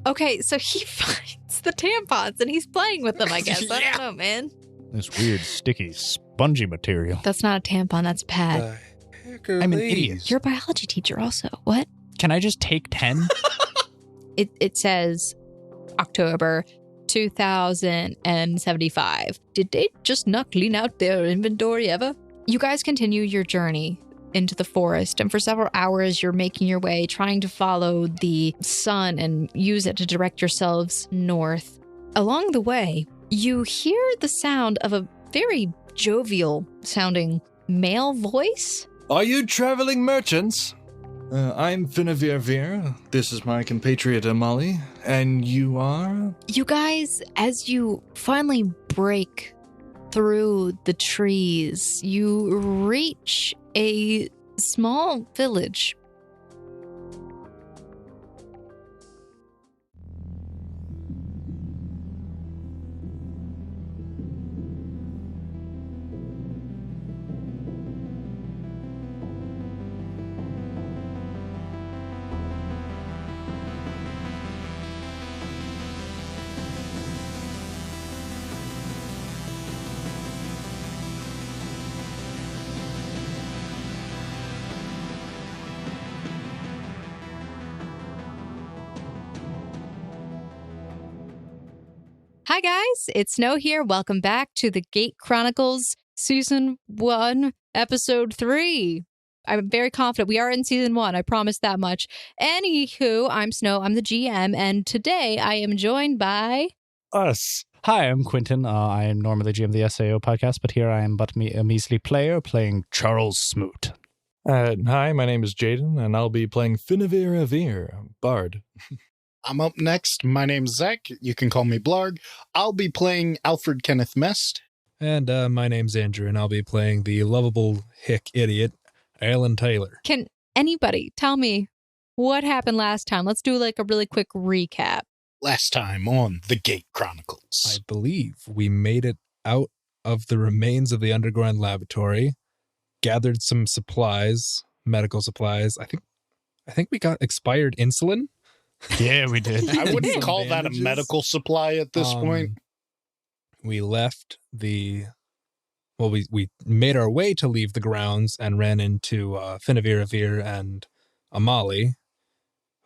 Okay, so he finds the tampons and he's playing with them, I guess. I don't know, man. This weird, sticky, spongy material. That's not a tampon, that's a pad. I'm an idiot. You're a biology teacher also. What? Can I just take 10? It says October 2075. Did they just not clean out their inventory ever? You guys continue your journey into the forest, and for several hours you're making your way, trying to follow the sun and use it to direct yourselves north. Along the way, you hear the sound of a very jovial sounding male voice. Are you traveling merchants? I'm Finiavir Avir. This is my compatriot Amali. And you are? You guys, as you finally break through the trees, you reach a small village. Hi guys, it's Snow here. Welcome back to the Gate Chronicles Season 1, Episode 3. I'm very confident we are in Season 1, I promise that much. Anywho, I'm Snow, I'm the GM, and today I am joined by... Us. Hi, I'm Quentin. I am normally GM of the SAO podcast, but here I am but a measly player playing Charles Smoot. Hi, my name is Jaden, and I'll be playing Finiavir Avir, Bard. I'm up next. My name's Zach. You can call me Blarg. I'll be playing Alfred Kenneth Mest. And my name's Andrew, and I'll be playing the lovable hick idiot, Alan Taylor. Can anybody tell me what happened last time? Let's do like a really quick recap. Last time on the Gate Chronicles. I believe we made it out of the remains of the underground laboratory, gathered some supplies, medical supplies. I think we got expired insulin. Yeah, we did. I wouldn't call that a medical supply at this point. We left we made our way to leave the grounds and ran into Finiavir Avir and Amali,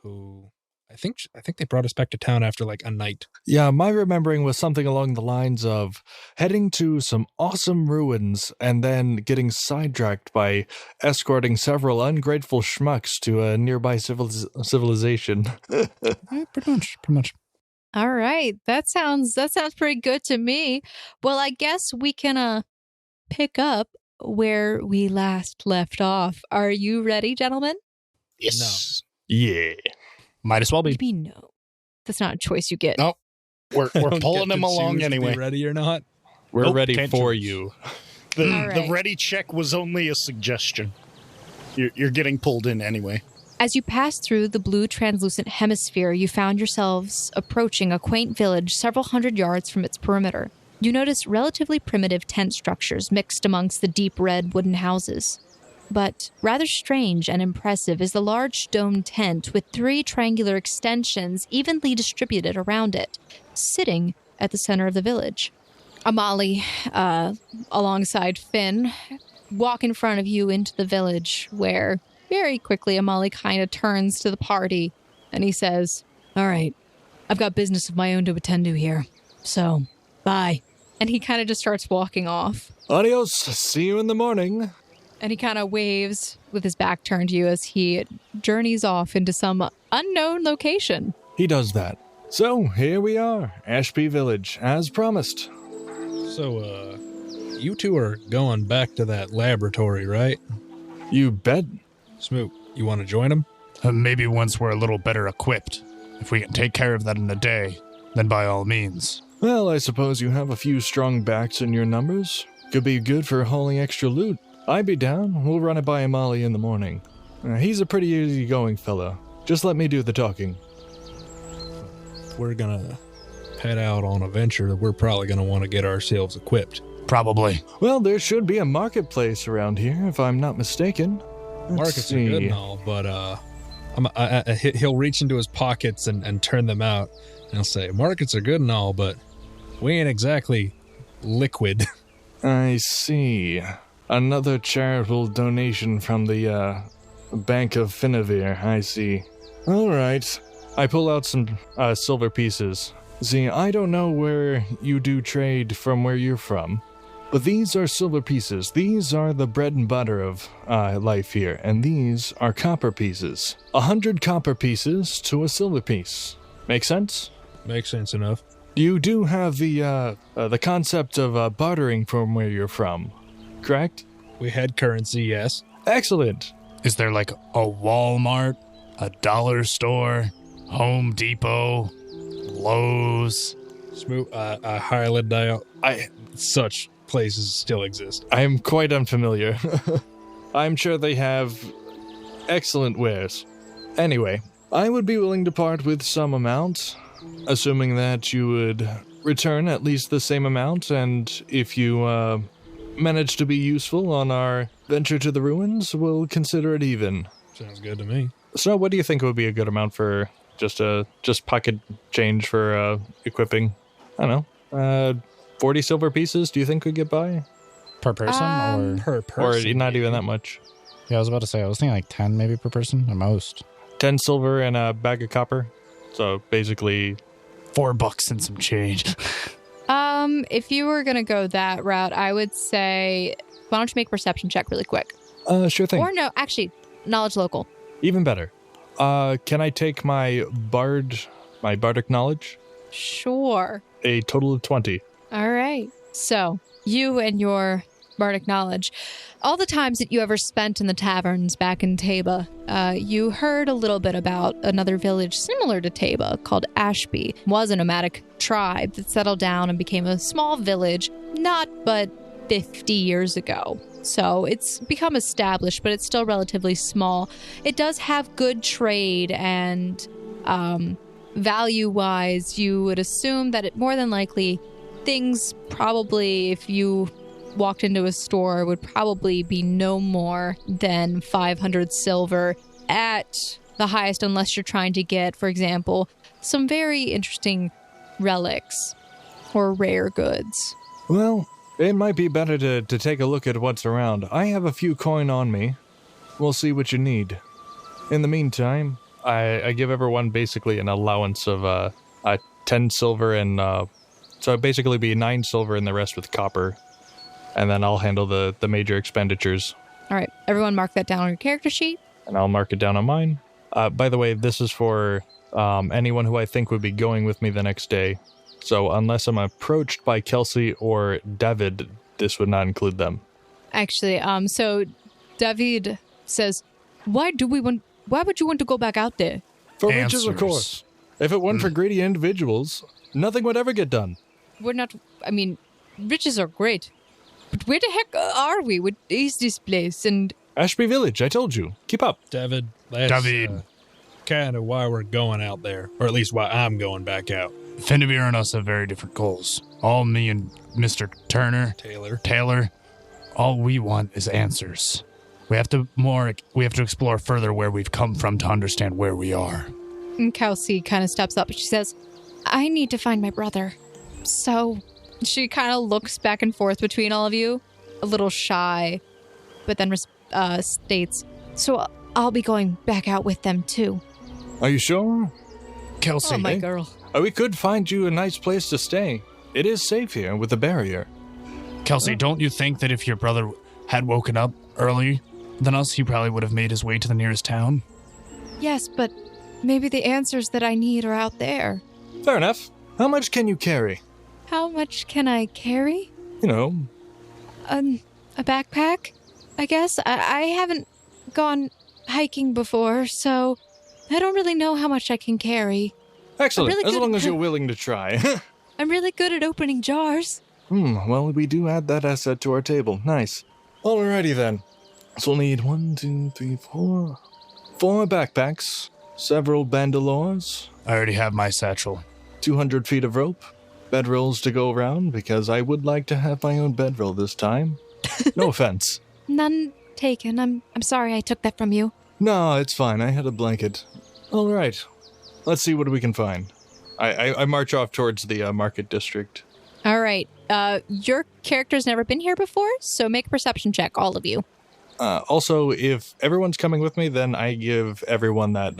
who I think they brought us back to town after like a night. Yeah, my remembering was something along the lines of heading to some awesome ruins and then getting sidetracked by escorting several ungrateful schmucks to a nearby civilization. Yeah, pretty much. All right, that sounds pretty good to me. Well, I guess we can pick up where we last left off. Are you ready, gentlemen? Yes. No. Yeah. Might as well be. What do you mean no? That's not a choice you get. No. We're pulling him along anyway. Ready or not? We're ready for you. The ready check was only a suggestion. You're getting pulled in anyway. As you pass through the blue translucent hemisphere, you found yourselves approaching a quaint village several hundred yards from its perimeter. You notice relatively primitive tent structures mixed amongst the deep red wooden houses. But rather strange and impressive is the large domed tent with 3 triangular extensions evenly distributed around it, sitting at the center of the village. Amali, alongside Finn, walk in front of you into the village, where very quickly Amali kind of turns to the party and he says, "All right, I've got business of my own to attend to here, so bye." And he kind of just starts walking off. Adios, see you in the morning. And he kind of waves with his back turned to you as he journeys off into some unknown location. He does that. So, here we are, Ashpi Village, as promised. So, you two are going back to that laboratory, right? You bet. Smoot, you want to join him? Maybe once we're a little better equipped. If we can take care of that in a day, then by all means. Well, I suppose you have a few strong backs in your numbers. Could be good for hauling extra loot. I'd be down. We'll run it by Amali in the morning. He's a pretty easygoing fellow. Just let me do the talking. If we're gonna head out on a venture, we're probably gonna want to get ourselves equipped. Probably. Well, there should be a marketplace around here, if I'm not mistaken. Markets are good and all, but He'll reach into his pockets and turn them out, and he'll say, "Markets are good and all, but we ain't exactly liquid." I see. Another charitable donation from the Bank of Finiavir, I see. All right. I pull out some silver pieces. See, I don't know where you do trade from where you're from, but these are silver pieces. These are the bread and butter of life here, and these are copper pieces. 100 copper pieces to a silver piece. Make sense? Makes sense enough. You do have the concept of bartering from where you're from, correct? We had currency, yes. Excellent. Is there like a Walmart, a dollar store, Home Depot, Lowe's? Highland Dial. Such places still exist. I am quite unfamiliar. I'm sure they have excellent wares. Anyway, I would be willing to part with some amount, assuming that you would return at least the same amount, and if you manage to be useful on our venture to the ruins, we'll consider it even. Sounds good to me. So what do you think would be a good amount for just pocket change for equipping? I don't know. 40 silver pieces, do you think we get by? Per person Per person. Or not even that much? Yeah, I was about to say, I was thinking like 10 maybe per person at most. 10 silver and a bag of copper. So basically $4 and some change. If you were gonna go that route, I would say, why don't you make a perception check really quick? Sure thing. Or no, actually, knowledge local. Even better. Can I take my bardic knowledge? Sure. A total of 20. All right. So, you and your bardic knowledge, all the times that you ever spent in the taverns back in Taba, you heard a little bit about another village similar to Taba called Ashpi. It was a nomadic tribe that settled down and became a small village, not but 50 years ago. So it's become established, but it's still relatively small. It does have good trade, and value-wise, you would assume that it more than likely, things probably, if you walked into a store, would probably be no more than 500 silver at the highest, unless you're trying to get, for example, some very interesting relics or rare goods. Well, it might be better to take a look at what's around. I have a few coin on me. We'll see what you need. In the meantime, I give everyone basically an allowance of 10 silver and so it'd basically be 9 silver and the rest with copper. And then I'll handle the major expenditures. All right, everyone mark that down on your character sheet. And I'll mark it down on mine. By the way, this is for anyone who I think would be going with me the next day. So unless I'm approached by Kelsey or David, this would not include them. Actually, so David says, why would you want to go back out there? For riches, of course. If it weren't for greedy individuals, nothing would ever get done. Riches are great. But where the heck are we? What is this place? And Ashby Village, I told you. Keep up. David, that's kind of why we're going out there. Or at least why I'm going back out. Finiavir and us have very different goals. All me and Mr. Taylor, all we want is answers. We have to explore further where we've come from to understand where we are. And Kelsey kind of steps up and she says, I need to find my brother. So she kind of looks back and forth between all of you, a little shy, but then states, so I'll be going back out with them too. Are you sure? Kelsey. Oh, my girl. We could find you a nice place to stay. It is safe here with the barrier. Kelsey, don't you think that if your brother had woken up early than us, he probably would have made his way to the nearest town? Yes, but maybe the answers that I need are out there. Fair enough. How much can you carry? How much can I carry? You know. A backpack, I guess. I haven't gone hiking before, so I don't really know how much I can carry. Excellent, really as long as you're willing to try. I'm really good at opening jars. Well, we do add that asset to our table. Nice. Alrighty then. So we'll need 1, 2, 3, 4. 4 backpacks, several bandoliers. I already have my satchel. 200 feet of rope. Bedrolls to go around, because I would like to have my own bedroll this time. No offense. None taken. I'm sorry I took that from you. No, it's fine. I had a blanket. All right. Let's see what we can find. I march off towards the market district. All right. Your character's never been here before, so make a perception check, all of you. Also, if everyone's coming with me, then I give everyone that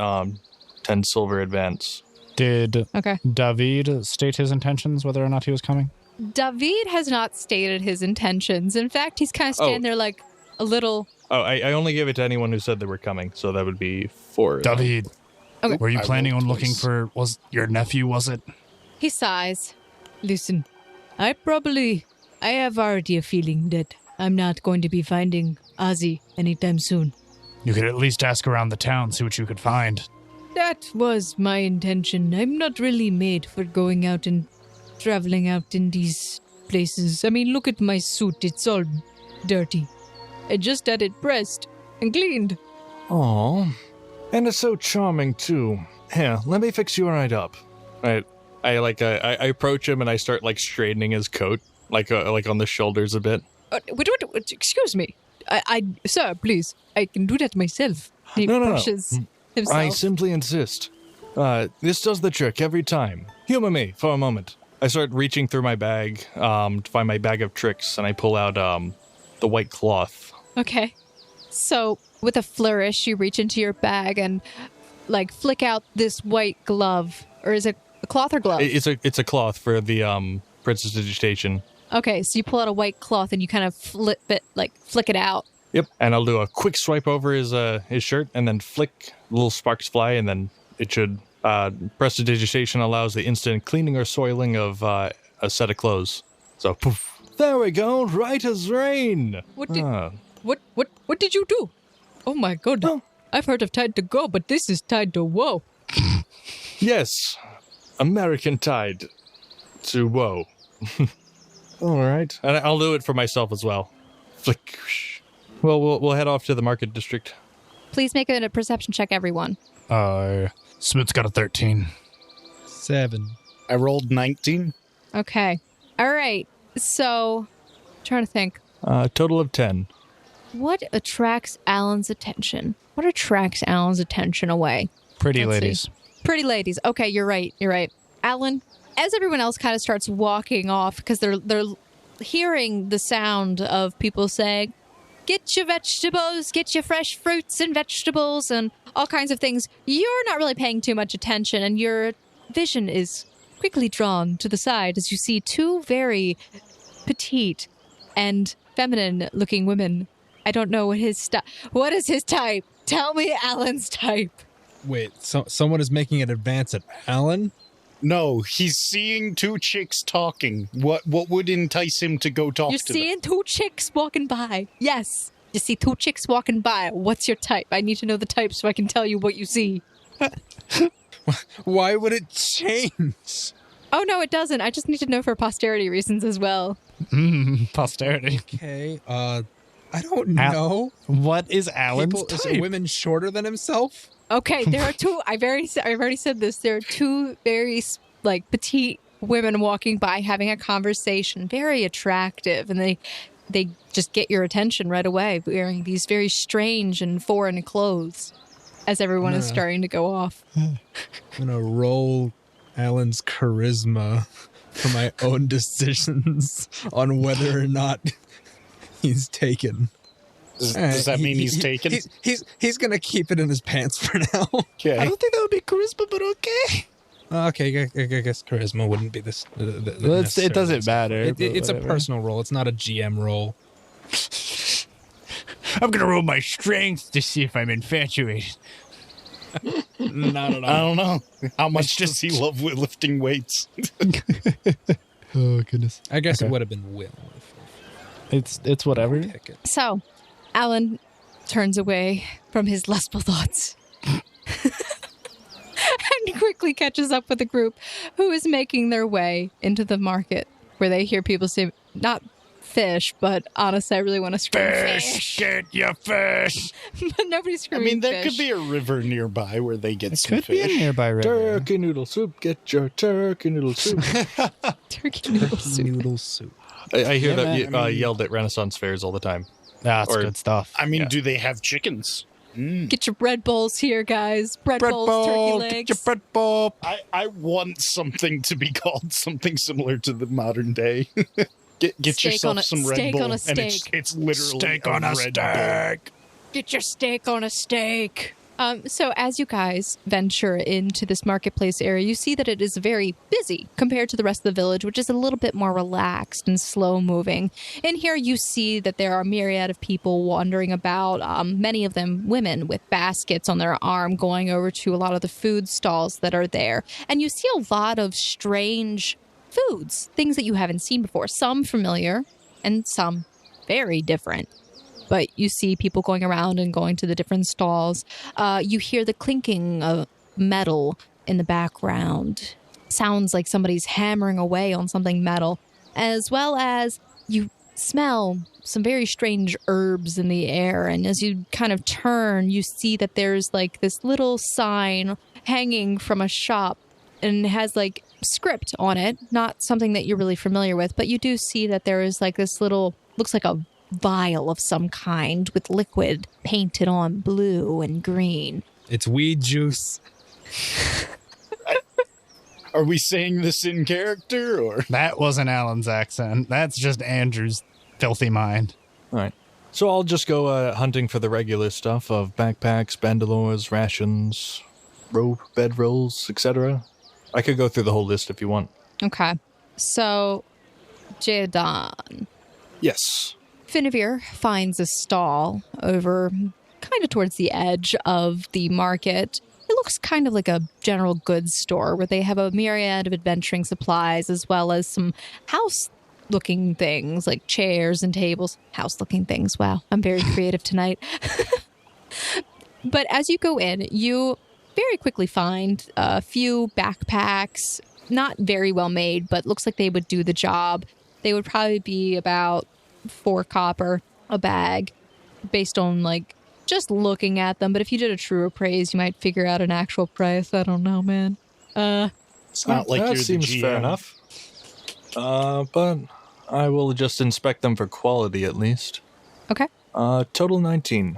10 silver advance. Did Okay. David state his intentions, whether or not he was coming? David has not stated his intentions. In fact, he's kind of standing there like a little... Oh, I only gave it to anyone who said they were coming, so that would be 4. David, Okay. were you I planning on rolled looking twice. for, was your nephew, was it? He sighs. Listen, I have already a feeling that I'm not going to be finding Ozzy anytime soon. You could at least ask around the town, see what you could find. That was my intention. I'm not really made for going out and traveling out in these places. I mean, look at my suit. It's all dirty. I just had it pressed and cleaned. Aw. And it's so charming, too. Here, let me fix you right up. I approach him and I start, like, straightening his coat, like on the shoulders a bit. What, excuse me. Sir, please. I can do that myself. He No. brushes himself. I simply insist. This does the trick every time. Humor me for a moment. I start reaching through my bag to find my bag of tricks, and I pull out the white cloth. Okay. So, with a flourish, you reach into your bag and, like, flick out this white glove. Or is it a cloth or glove? It's a cloth for the princess digitation. Okay, so you pull out a white cloth and you kind of flick it out. Yep. And I'll do a quick swipe over his shirt, and then flick, little sparks fly, and then it should... prestidigitation allows the instant cleaning or soiling of a set of clothes. So, poof. There we go, right as rain. What did you do? Oh my god. Oh. I've heard of Tide to Go, but this is Tide to Woe. Yes, American Tide to woe. All right, and I'll do it for myself as well. Flick. Well, we'll head off to the market district. Please make a perception check, everyone. Smoot's got a 13. 7. I rolled 19. Okay. All right. So, trying to think. Total of 10. What attracts Alan's attention? What attracts Alan's attention away? Pretty Let's ladies. see. Pretty ladies. Okay, you're right. Alan, as everyone else kind of starts walking off because they're hearing the sound of people saying, "Get your vegetables, get your fresh fruits and vegetables," and all kinds of things. You're not really paying too much attention, and your vision is quickly drawn to the side as you see two very petite and feminine-looking women. I don't know what what is his type? Tell me Alan's type. Wait, so someone is making an advance at Alan? No, he's seeing two chicks talking. What would entice him to go talk You're to them? seeing two chicks walking by. Yes. You see two chicks walking by. What's your type? I need to know the type so I can tell you what you see. Why would it change? Oh, no, it doesn't. I just need to know for posterity reasons as well. Posterity. Okay, I don't know. What is Alan's Is type? a woman shorter than himself? Okay, there are two. I've already said this. There are two very, petite women walking by having a conversation. Very attractive. And they just get your attention right away, wearing these very strange and foreign clothes as everyone is starting to go off. I'm gonna roll Alan's charisma for my own decisions on whether or not he's taken. Does that mean he's taken? He's gonna keep it in his pants for now. Okay. I don't think that would be charisma, but okay. Okay, I guess charisma wouldn't be this. Well, it doesn't matter. It's a Whatever. personal role. It's not a GM role. I'm gonna roll my strength to see if I'm infatuated. Not at I don't know. How much just- does he love lifting weights? Oh goodness. I guess Okay. it would have been Will. It's whatever. Pick it. So, Alan turns away from his lustful thoughts and quickly catches up with a group who is making their way into the market where they hear people say, not fish, but honestly, I really want to scream fish. Get your fish. But nobody's I screaming mean, there fish. could be a river nearby where they get some Could be a fish. nearby river. Turkey noodle soup, get your turkey noodle soup. turkey noodle soup. Noodle soup. I hear Yeah, that man, yelled at Renaissance fairs all the time. That's Or- good stuff. I mean, Yeah. do they have chickens? Get your bread bowls here, guys. Bread bowls, turkey legs. Get your bread bowl. I want something to be called something similar to the modern day. Get Steak yourself on a- some Red steak Bull, on a and steak. it's literally Steak on a Red Bull. steak. Get your steak on a steak. So as you guys venture into this marketplace area, you see that it is very busy compared to the rest of the village, which is a little bit more relaxed and slow moving. In here, you see that there are a myriad of people wandering about, many of them women with baskets on their arm going over to a lot of the food stalls that are there. And you see a lot of strange foods, things that you haven't seen before, some familiar and some very different. But you see people going around and going to the different stalls. You hear the clinking of metal in the background. Sounds like somebody's hammering away on something metal. As well as you smell some very strange herbs in the air. And as you kind of turn, you see that there's like this little sign hanging from a shop. And it has like script on it. Not something that you're really familiar with. But you do see that there is like this little, looks like a vial of some kind with liquid painted on blue and green. It's weed juice. Are we saying this in character, or? That wasn't Alan's accent. That's just Andrew's filthy mind. All right. So I'll just go hunting for the regular stuff of backpacks, bandoliers, rations, rope, bedrolls, etc. I could go through the whole list if you want. Okay. So, Jadon. Yes. Finiavir finds a stall over kind of towards the edge of the market. It looks kind of like a general goods store where they have a myriad of adventuring supplies as well as some house-looking things like chairs and tables. House-looking things. Wow, I'm very creative tonight. But as you go in, you very quickly find a few backpacks, not very well made, but looks like they would do the job. They would probably be about 4 copper a bag based on like just looking at them. But if you did a true appraise, you might figure out an actual price. I don't know, man. It's not like that you're seems the GM. fair enough. But I will just inspect them for quality at least. Okay. Total 19.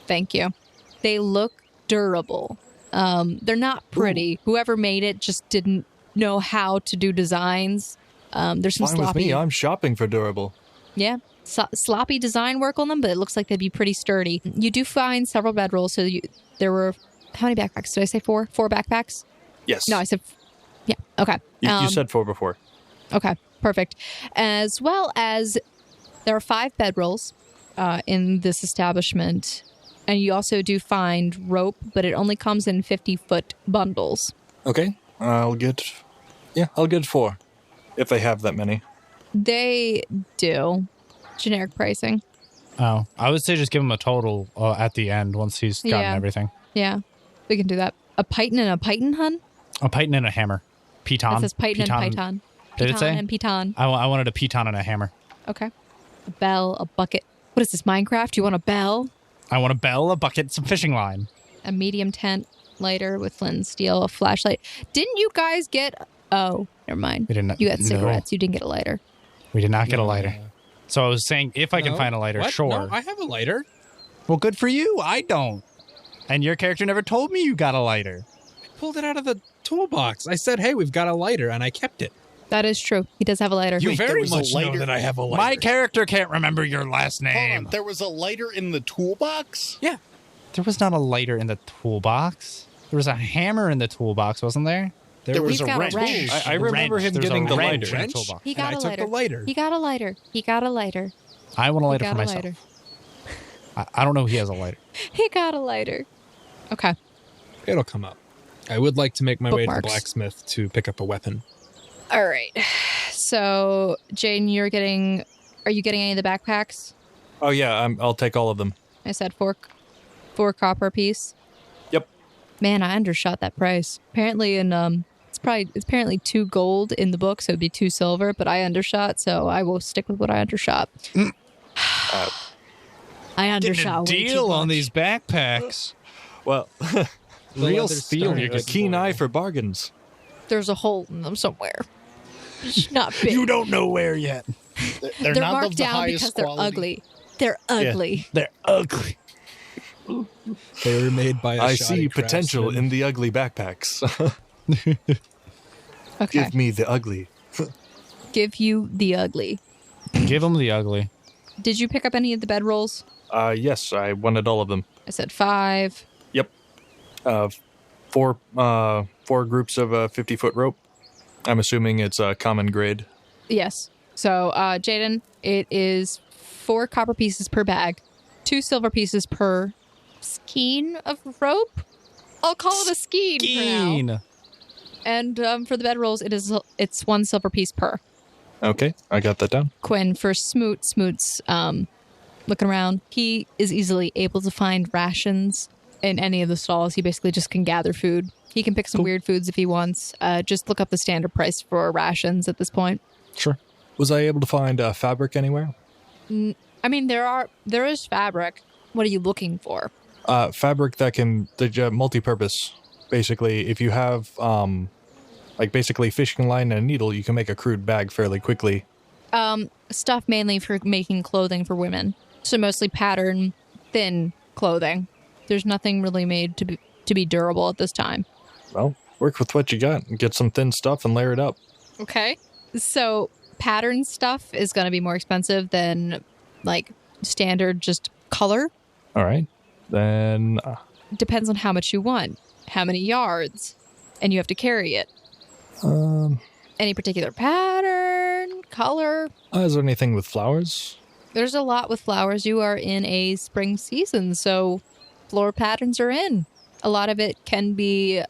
Thank you. They look durable. They're not pretty. Ooh. Whoever made it just didn't know how to do designs. There's some Fine sloppy. with me. I'm shopping for durable. Yeah. Sloppy design work on them, but it looks like they'd be pretty sturdy. You do find several bedrolls. So there were, how many backpacks? Did I say 4? 4 backpacks? Yes. No, I said, yeah. Okay. You said 4 before. Okay. Perfect. As well as there are 5 bedrolls in this establishment. And you also do find rope, but it only comes in 50-foot bundles. Okay. I'll get 4. If they have that many. They do. Generic pricing. Oh, I would say just give him a total at the end once he's gotten everything. Yeah, we can do that. A python and a python, hun? A python and a hammer. Piton. That says python and python. Did it say? And piton. I wanted a piton and a hammer. Okay. A bell, a bucket. What is this, Minecraft? You want a bell? I want a bell, a bucket, some fishing line. A medium tent, lighter with flint and steel, a flashlight. Didn't you guys get... Oh, never mind. We did not. You got cigarettes. No. You didn't get a lighter. We did not get a lighter. So I was saying, if I can find a lighter, What? sure. No, I have a lighter. Well, good for you. I don't. And your character never told me you got a lighter. I pulled it out of the toolbox. I said, hey, we've got a lighter, and I kept it. That is true. He does have a lighter. You Wait, there very was a much know lighter? that I have a lighter. My character can't remember your last Hold name. on, there was a lighter in the toolbox? Yeah. There was not a lighter in the toolbox. There was a hammer in the toolbox, wasn't there? There was He's a got a wrench. wrench. I remember him There's a getting the wrench lighter. in the toolbox. He got and a I took lighter. the lighter. He got a lighter. He got a lighter. I want a lighter He for got a myself. lighter. I don't know if he has a lighter. He got a lighter. Okay. It'll come up. I would like to make my way to the Bookmarks. blacksmith to pick up a weapon. All right. So, Jane, are you getting any of the backpacks? Oh yeah, I'll take all of them. I said 4 copper piece. Yep. Man, I undershot that price. Apparently it's apparently 2 gold in the book, so it'd be 2 silver, but I undershot, so I will stick with what I undershot. I undershot way too deal on much. these backpacks. Well, Real leather steel. started You a could as keen well. eye for bargains. There's a hole in them somewhere. It's not big. You don't know where yet. They're They're not marked of the down highest because they're quality. ugly. They're ugly. They're ugly. They were made by a I shoddy see potential craftsman. in the ugly backpacks. Okay. Give me the ugly. Give you the ugly. Give him the ugly. Did you pick up any of the bedrolls? Yes, I wanted all of them. I said 5. Yep. Four groups of a 50-foot rope. I'm assuming it's a common grade. Yes. So, Jaden, it is 4 copper pieces per bag, 2 silver pieces per skein of rope. I'll call it a skein for now. And for the bedrolls, it's 1 silver piece per. Okay, I got that down. Quinn, for Smoot's looking around, he is easily able to find rations in any of the stalls. He basically just can gather food. He can pick some weird foods if he wants. Just look up the standard price for rations at this point. Sure. Was I able to find fabric anywhere? I mean, there is fabric. What are you looking for? Fabric that multi-purpose. Basically, if you have basically fishing line and a needle, you can make a crude bag fairly quickly. Stuff mainly for making clothing for women. So mostly pattern, thin clothing. There's nothing really made to be durable at this time. Well, work with what you got and get some thin stuff and layer it up. Okay. So pattern stuff is going to be more expensive than like standard just color. All right. Then Depends on how much you want, how many yards, and you have to carry it. Any particular pattern, color? Is there anything with flowers? There's a lot with flowers. You are in a spring season, so floral patterns are in. A lot of it can be...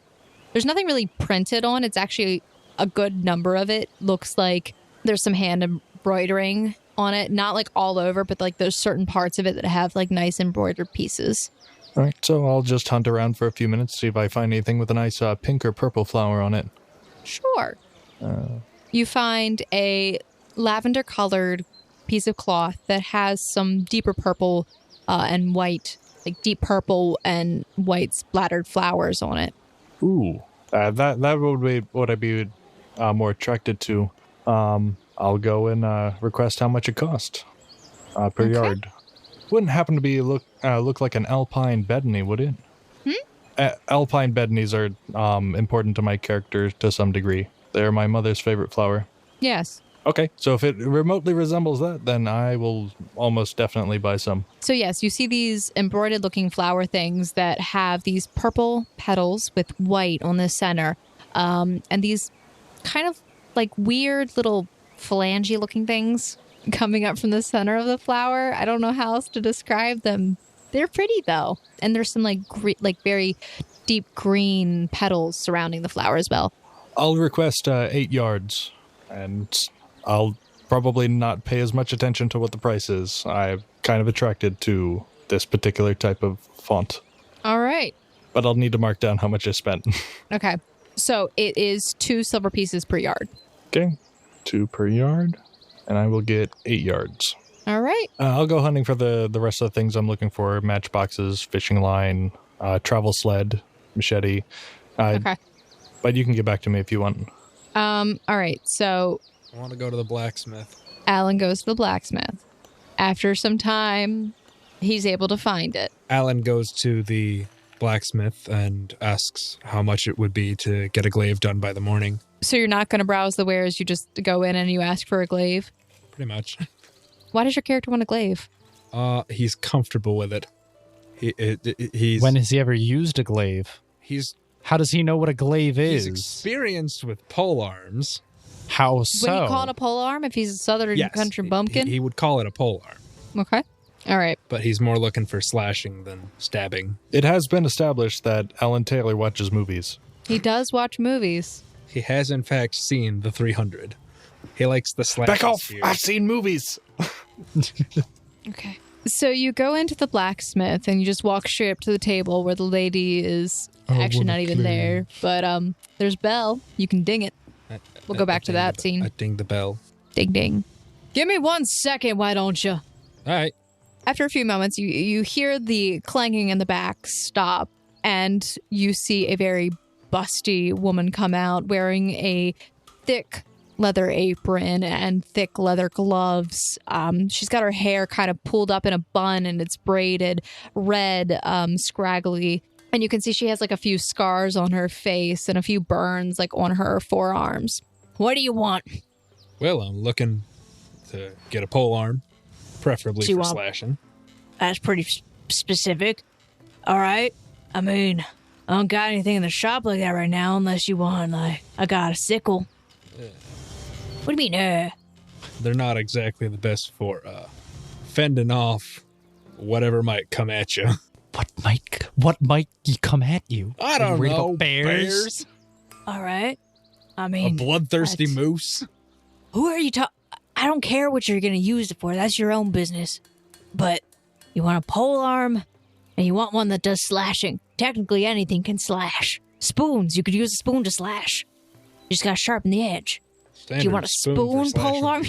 There's nothing really printed on. It's actually a good number of it. Looks like there's some hand embroidering on it. Not like all over, but like there's certain parts of it that have like nice embroidered pieces. All right, so I'll just hunt around for a few minutes, see if I find anything with a nice pink or purple flower on it. Sure. You find a lavender-colored piece of cloth that has some deeper purple and white, like deep purple and white splattered flowers on it. Ooh, that would be what I'd be more attracted to. I'll go and request how much it cost per yard. Wouldn't happen to be look like an alpine bedney, would it? Alpine bedneys are important to my character to some degree. They're my mother's favorite flower. Yes. Okay, so if it remotely resembles that, then I will almost definitely buy some. So yes, you see these embroidered looking flower things that have these purple petals with white on the center. And these kind of like weird little phalange looking things coming up from the center of the flower. I don't know how else to describe them. They're pretty though. And there's some like very deep green petals surrounding the flower as well. I'll request 8 yards, and I'll probably not pay as much attention to what the price is. I'm kind of attracted to this particular type of font. All right. But I'll need to mark down how much I spent. Okay. So it is 2 silver pieces per yard. Okay, 2 per yard, and I will get 8 yards. All right. I'll go hunting for the rest of the things I'm looking for. Matchboxes, fishing line, travel sled, machete. Okay. But you can get back to me if you want. All right. So I want to go to the blacksmith. Alan goes to the blacksmith. After some time, he's able to find it. Alan goes to the blacksmith and asks how much it would be to get a glaive done by the morning. So you're not going to browse the wares. You just go in and you ask for a glaive. Pretty much. Why does your character want a glaive? He's comfortable with it. He's When has he ever used a glaive? How does he know what a glaive is? He's experienced with pole arms. How so? Would he call it a pole arm if he's a southern Yes, country bumpkin? he would call it a pole arm. Okay. All right. But he's more looking for slashing than stabbing. It has been established that Alan Taylor watches movies. He does watch movies. He has, in fact, seen the 300. He likes the slash. Back off! I've seen movies! Okay. So you go into the blacksmith and you just walk straight up to the table where the lady is actually not even there. But there's Belle. You can ding it. We'll go back to that scene. I ding the bell. Ding, ding. Give me 1 second, why don't you? All right. After a few moments, you hear the clanging in the back stop, and you see a very busty woman come out wearing a thick leather apron and thick leather gloves. She's got her hair kind of pulled up in a bun and it's braided, red, scraggly. And you can see she has like a few scars on her face and a few burns like on her forearms. What do you want? Well, I'm looking to get a pole arm, preferably for slashing. That's pretty specific. All right. I mean, I don't got anything in the shop like that right now unless you want, like, I got a sickle. What do you mean, They're not exactly the best for fending off whatever might come at you. What might come at you? I don't know. Bears? All right. I A mean, bloodthirsty moose? who are you talking? I don't care what you're going to use it for. That's your own business. But you want a pole arm and you want one that does slashing. Technically, anything can slash. Spoons. You could use a spoon to slash. You just got to sharpen the edge. Standard Do you want a spoon pole arm?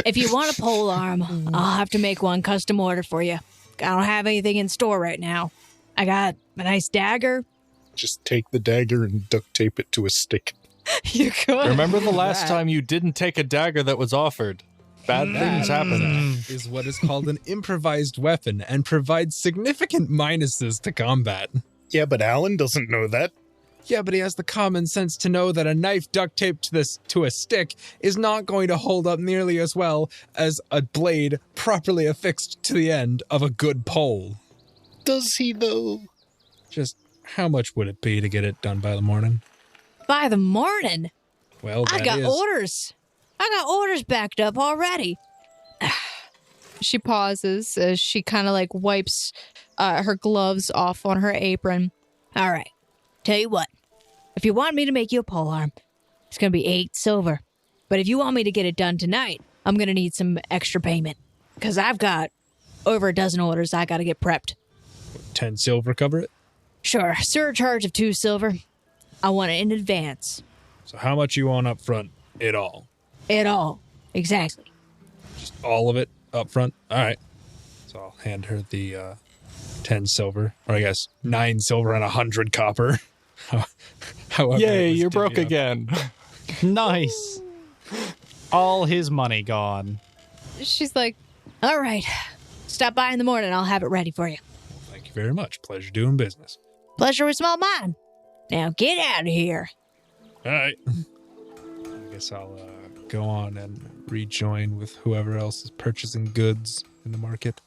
If you want a pole arm, I'll have to make one custom order for you. I don't have anything in store right now. I got a nice dagger. Just take the dagger and duct tape it to a stick. You could. Remember the last time you didn't take a dagger that was offered? Bad things happen. Is what is called an improvised weapon and provides significant minuses to combat. Yeah, but Alan doesn't know that. Yeah, but he has the common sense to know that a knife duct taped to a stick is not going to hold up nearly as well as a blade properly affixed to the end of a good pole. Does he, though? Just how much would it be to get it done by the morning? By the morning. Well, I got orders. I got orders backed up already. She pauses as she kind of like wipes her gloves off on her apron. All right. Tell you what. If you want me to make you a pole arm, it's going to be 8 silver. But if you want me to get it done tonight, I'm going to need some extra payment. Because I've got over a dozen orders I got to get prepped. 10 silver cover it? Sure. Surcharge of 2 silver. I want it in advance. So how much you want up front? It all? It all. Exactly. Just all of it up front? All right. So I'll hand her the 10 silver, or I guess 9 silver and 100 copper. However, Yay, you're broke divvied up. again. Nice. All his money gone. She's like, All right. Stop by in the morning. I'll have it ready for you. Thank you very much. Pleasure doing business. Pleasure was all mine. Now get out of here. All right. I guess I'll go on and rejoin with whoever else is purchasing goods in the market.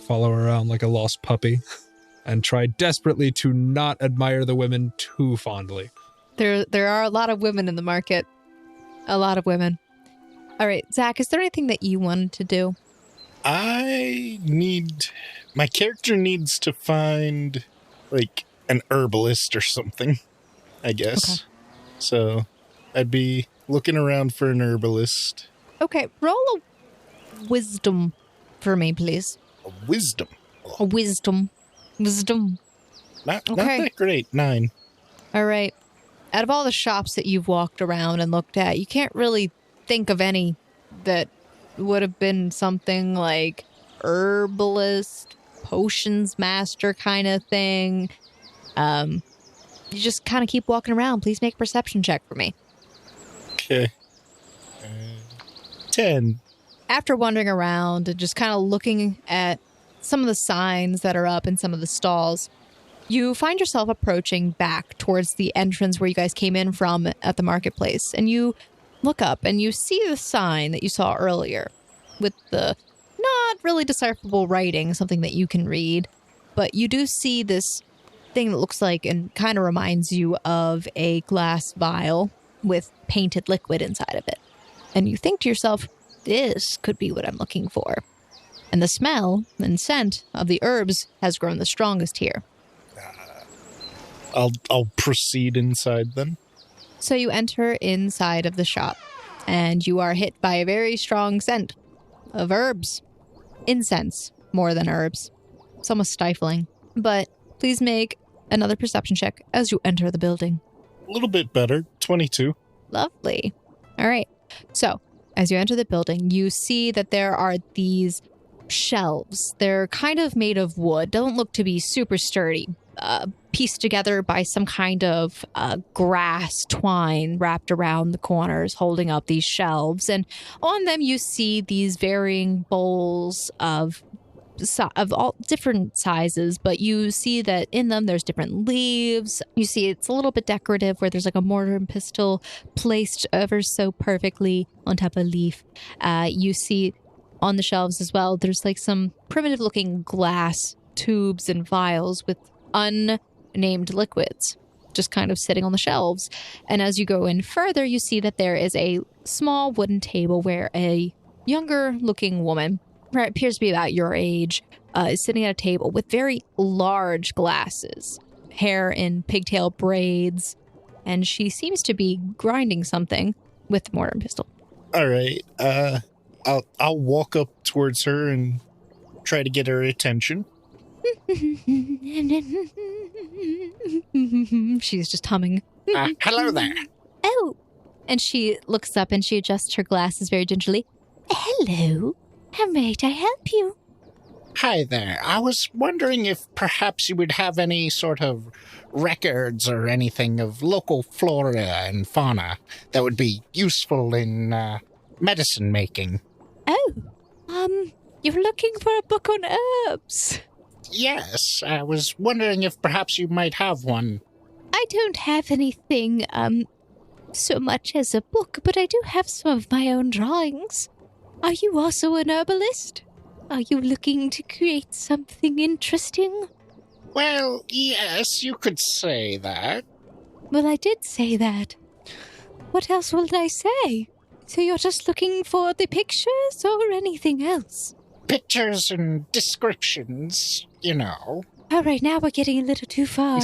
Follow around like a lost puppy and try desperately to not admire the women too fondly. there are a lot of women in the market. A lot of women. All right, Zach, is there anything that you wanted to do? My character needs to find, like, an herbalist or something, I guess. Okay. So I'd be looking around for an herbalist. Okay, roll a wisdom for me, please. A wisdom. A wisdom. Wisdom. Not Okay. that great. 9. All right. Out of all the shops that you've walked around and looked at, you can't really think of any that would have been something like herbalist, potions master kind of thing. You just kind of keep walking around. Please make a perception check for me. Okay. 10. After wandering around and just kind of looking at some of the signs that are up in some of the stalls, you find yourself approaching back towards the entrance where you guys came in from at the marketplace. And you look up and you see the sign that you saw earlier with the not really decipherable writing, something that you can read. But you do see this thing that looks like and kind of reminds you of a glass vial with painted liquid inside of it. And you think to yourself, this could be what I'm looking for. And the smell and scent of the herbs has grown the strongest here. I'll proceed inside then. So you enter inside of the shop, and you are hit by a very strong scent of herbs. Incense, more than herbs. It's almost stifling. But please make another perception check as you enter the building. A little bit better. 22. Lovely. All right. So, as you enter the building, you see that there are these shelves. They're kind of made of wood, don't look to be super sturdy. pieced together by some kind of grass twine wrapped around the corners, holding up these shelves. And on them you see these varying bowls of all different sizes, but you see that in them there's different leaves. You see it's a little bit decorative where there's like a mortar and pestle placed ever so perfectly on top of a leaf. You see on the shelves as well, there's like some primitive looking glass tubes and vials with unnamed liquids just kind of sitting on the shelves. And as you go in further, you see that there is a small wooden table where a younger looking woman, who appears to be about your age, is sitting at a table with very large glasses, hair in pigtail braids, and she seems to be grinding something with the mortar and pestle. All right. I'll walk up towards her and try to get her attention. She's just humming. Hello there. Oh. And she looks up and she adjusts her glasses very gingerly. Hello. How might I help you? Hi there. I was wondering if perhaps you would have any sort of records or anything of local flora and fauna that would be useful in medicine making. Oh, you're looking for a book on herbs? Yes, I was wondering if perhaps you might have one. I don't have anything, so much as a book, but I do have some of my own drawings. Are you also an herbalist? Are you looking to create something interesting? Well, yes, you could say that. Well, I did say that. What else would I say? So you're just looking for the pictures or anything else? Pictures and descriptions, you know. All right, now we're getting a little too far.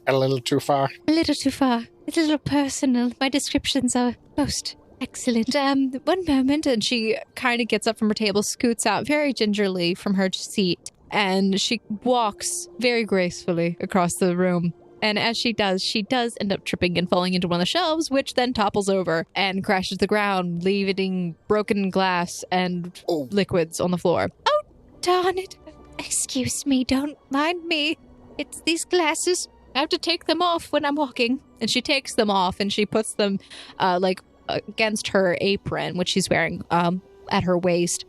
A little too far? A little too far. It's a little personal. My descriptions are most excellent. One moment, and she kind of gets up from her table, scoots out very gingerly from her seat, and she walks very gracefully across the room. And as she does end up tripping and falling into one of the shelves, which then topples over and crashes to the ground, leaving broken glass and liquids on the floor. Oh, darn it. Excuse me, don't mind me. It's these glasses. I have to take them off when I'm walking. And she takes them off and she puts them, against her apron, which she's wearing at her waist.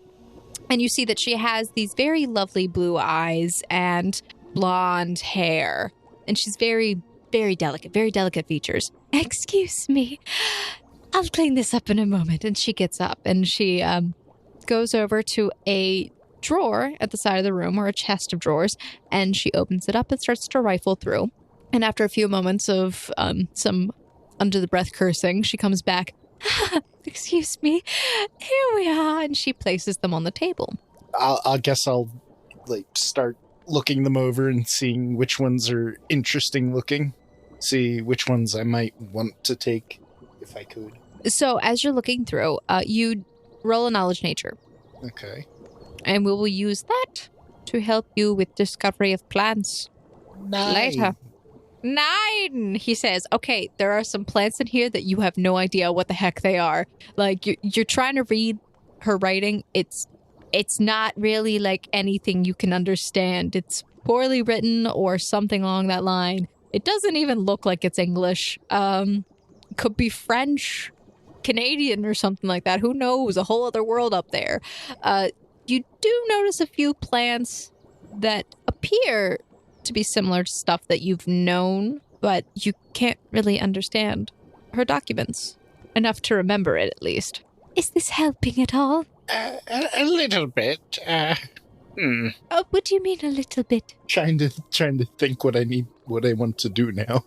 And you see that she has these very lovely blue eyes and blonde hair. And she's very, very delicate features. Excuse me. I'll clean this up in a moment. And she gets up and she goes over to a drawer at the side of the room, or a chest of drawers, and she opens it up and starts to rifle through. And after a few moments of some under-the-breath cursing, she comes back. Excuse me. Here we are. And she places them on the table. I guess I'll start looking them over and seeing which ones are interesting looking. See which ones I might want to take if I could. So as you're looking through, you roll a knowledge nature. Okay. And we will use that to help you with discovery of plants later. 9, he says. Okay, there are some plants in here that you have no idea what the heck they are. Like, you're trying to read her writing. It's not really like anything you can understand. It's poorly written or something along that line. It doesn't even look like it's English. Could be French, Canadian, or something like that. Who knows? A whole other world up there. You do notice a few plants that appear to be similar to stuff that you've known, but you can't really understand her documents enough to remember it, at least. Is this helping at all? A little bit. Oh, what do you mean a little bit? Trying to think what I want to do now.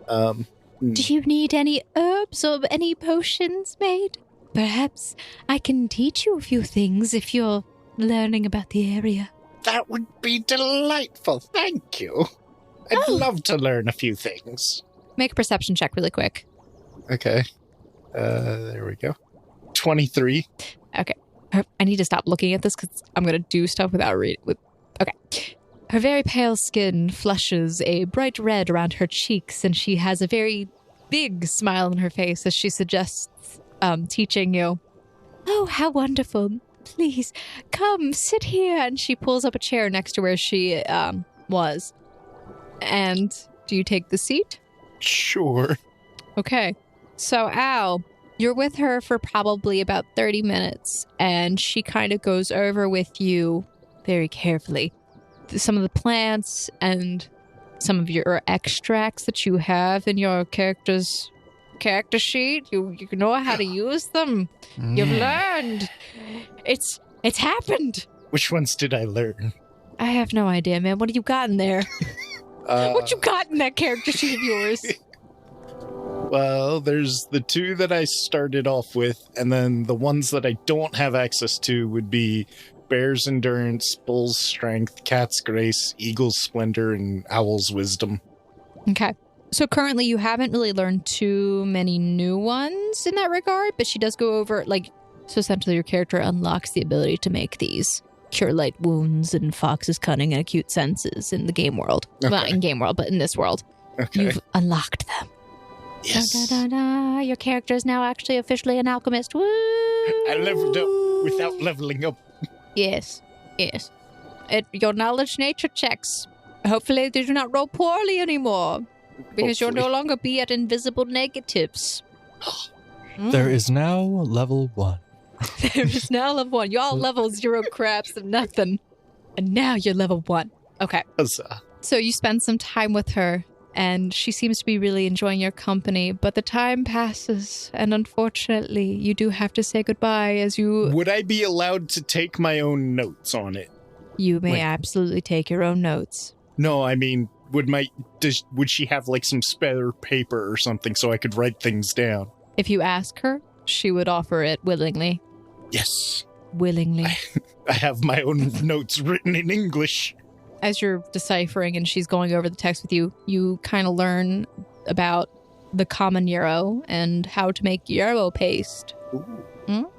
Do you need any herbs or any potions made? Perhaps I can teach you a few things if you're learning about the area. That would be delightful, thank you. I'd love to learn a few things. Make a perception check really quick. Okay. There we go. 23. Okay. I need to stop looking at this because I'm going to do stuff without reading. Okay. Her very pale skin flushes a bright red around her cheeks, and she has a very big smile on her face as she suggests teaching you. Oh, how wonderful. Please, come, sit here. And she pulls up a chair next to where she was. And do you take the seat? Sure. Okay. So, Al, you're with her for probably about 30 minutes, and she kind of goes over with you very carefully some of the plants and some of your extracts that you have in your character sheet. You know how to use them. You've learned. It's happened. Which ones did I learn? I have no idea, man. What have you got in there? What you got in that character sheet of yours? Well, there's the 2 that I started off with, and then the ones that I don't have access to would be Bear's Endurance, Bull's Strength, Cat's Grace, Eagle's Splendor, and Owl's Wisdom. Okay. So currently you haven't really learned too many new ones in that regard, but she does go over, so essentially your character unlocks the ability to make these cure light wounds and Fox's cunning and acute senses in the game world. Okay. Well, not in game world, but in this world. Okay. You've unlocked them. Yes. Da, da, da, da. Your character is now actually officially an alchemist. Woo! I leveled up without leveling up. Yes. Your knowledge nature checks. Hopefully they do not roll poorly anymore. Because you'll no longer be at invisible negatives. There is now level 1. There is now level 1. Y'all level 0 craps of nothing. And now you're level 1. Okay. Huzzah. So you spend some time with her, and she seems to be really enjoying your company, but the time passes, and unfortunately, you do have to say goodbye as you... Would I be allowed to take my own notes on it? You may absolutely take your own notes. No, I mean, would she have some spare paper or something so I could write things down? If you ask her, she would offer it willingly. Yes. Willingly. I have my own notes written in English. As you're deciphering and she's going over the text with you, you kind of learn about the common yarrow and how to make yarrow paste. Ooh.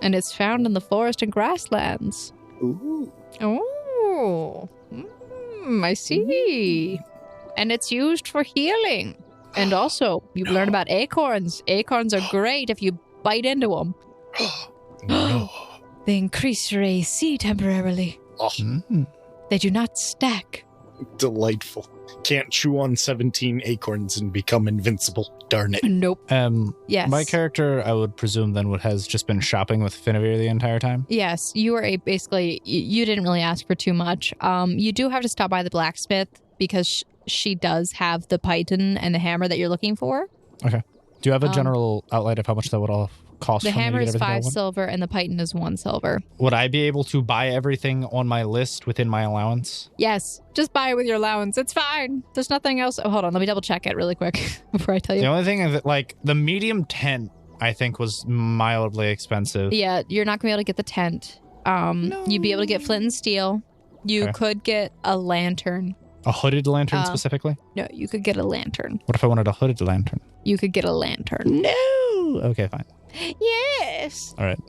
And it's found in the forest and grasslands. Ooh. Oh. I see. And it's used for healing. And also, you've learned about acorns. Acorns are great if you bite into them. No. They increase your AC temporarily. Oh. They do not stack. Delightful. Can't chew on 17 acorns and become invincible. Darn it. Nope. Yes. My character, I would presume, then has just been shopping with Finiavir the entire time? Yes, you were basically, you didn't really ask for too much. You do have to stop by the blacksmith because she does have the python and the hammer that you're looking for. Okay. Do you have a general outline of how much that would all cost? The for me hammer to get is everything 5 silver and the python is 1 silver. Would I be able to buy everything on my list within my allowance? Yes, just buy it with your allowance. It's fine. There's nothing else. Oh, hold on. Let me double check it really quick before I tell you. The only thing is that, the medium tent, I think, was mildly expensive. Yeah, you're not going to be able to get the tent. You'd be able to get flint and steel. You could get a lantern. A hooded lantern specifically? No, you could get a lantern. What if I wanted a hooded lantern? You could get a lantern. No! Okay, fine. Yes. All right.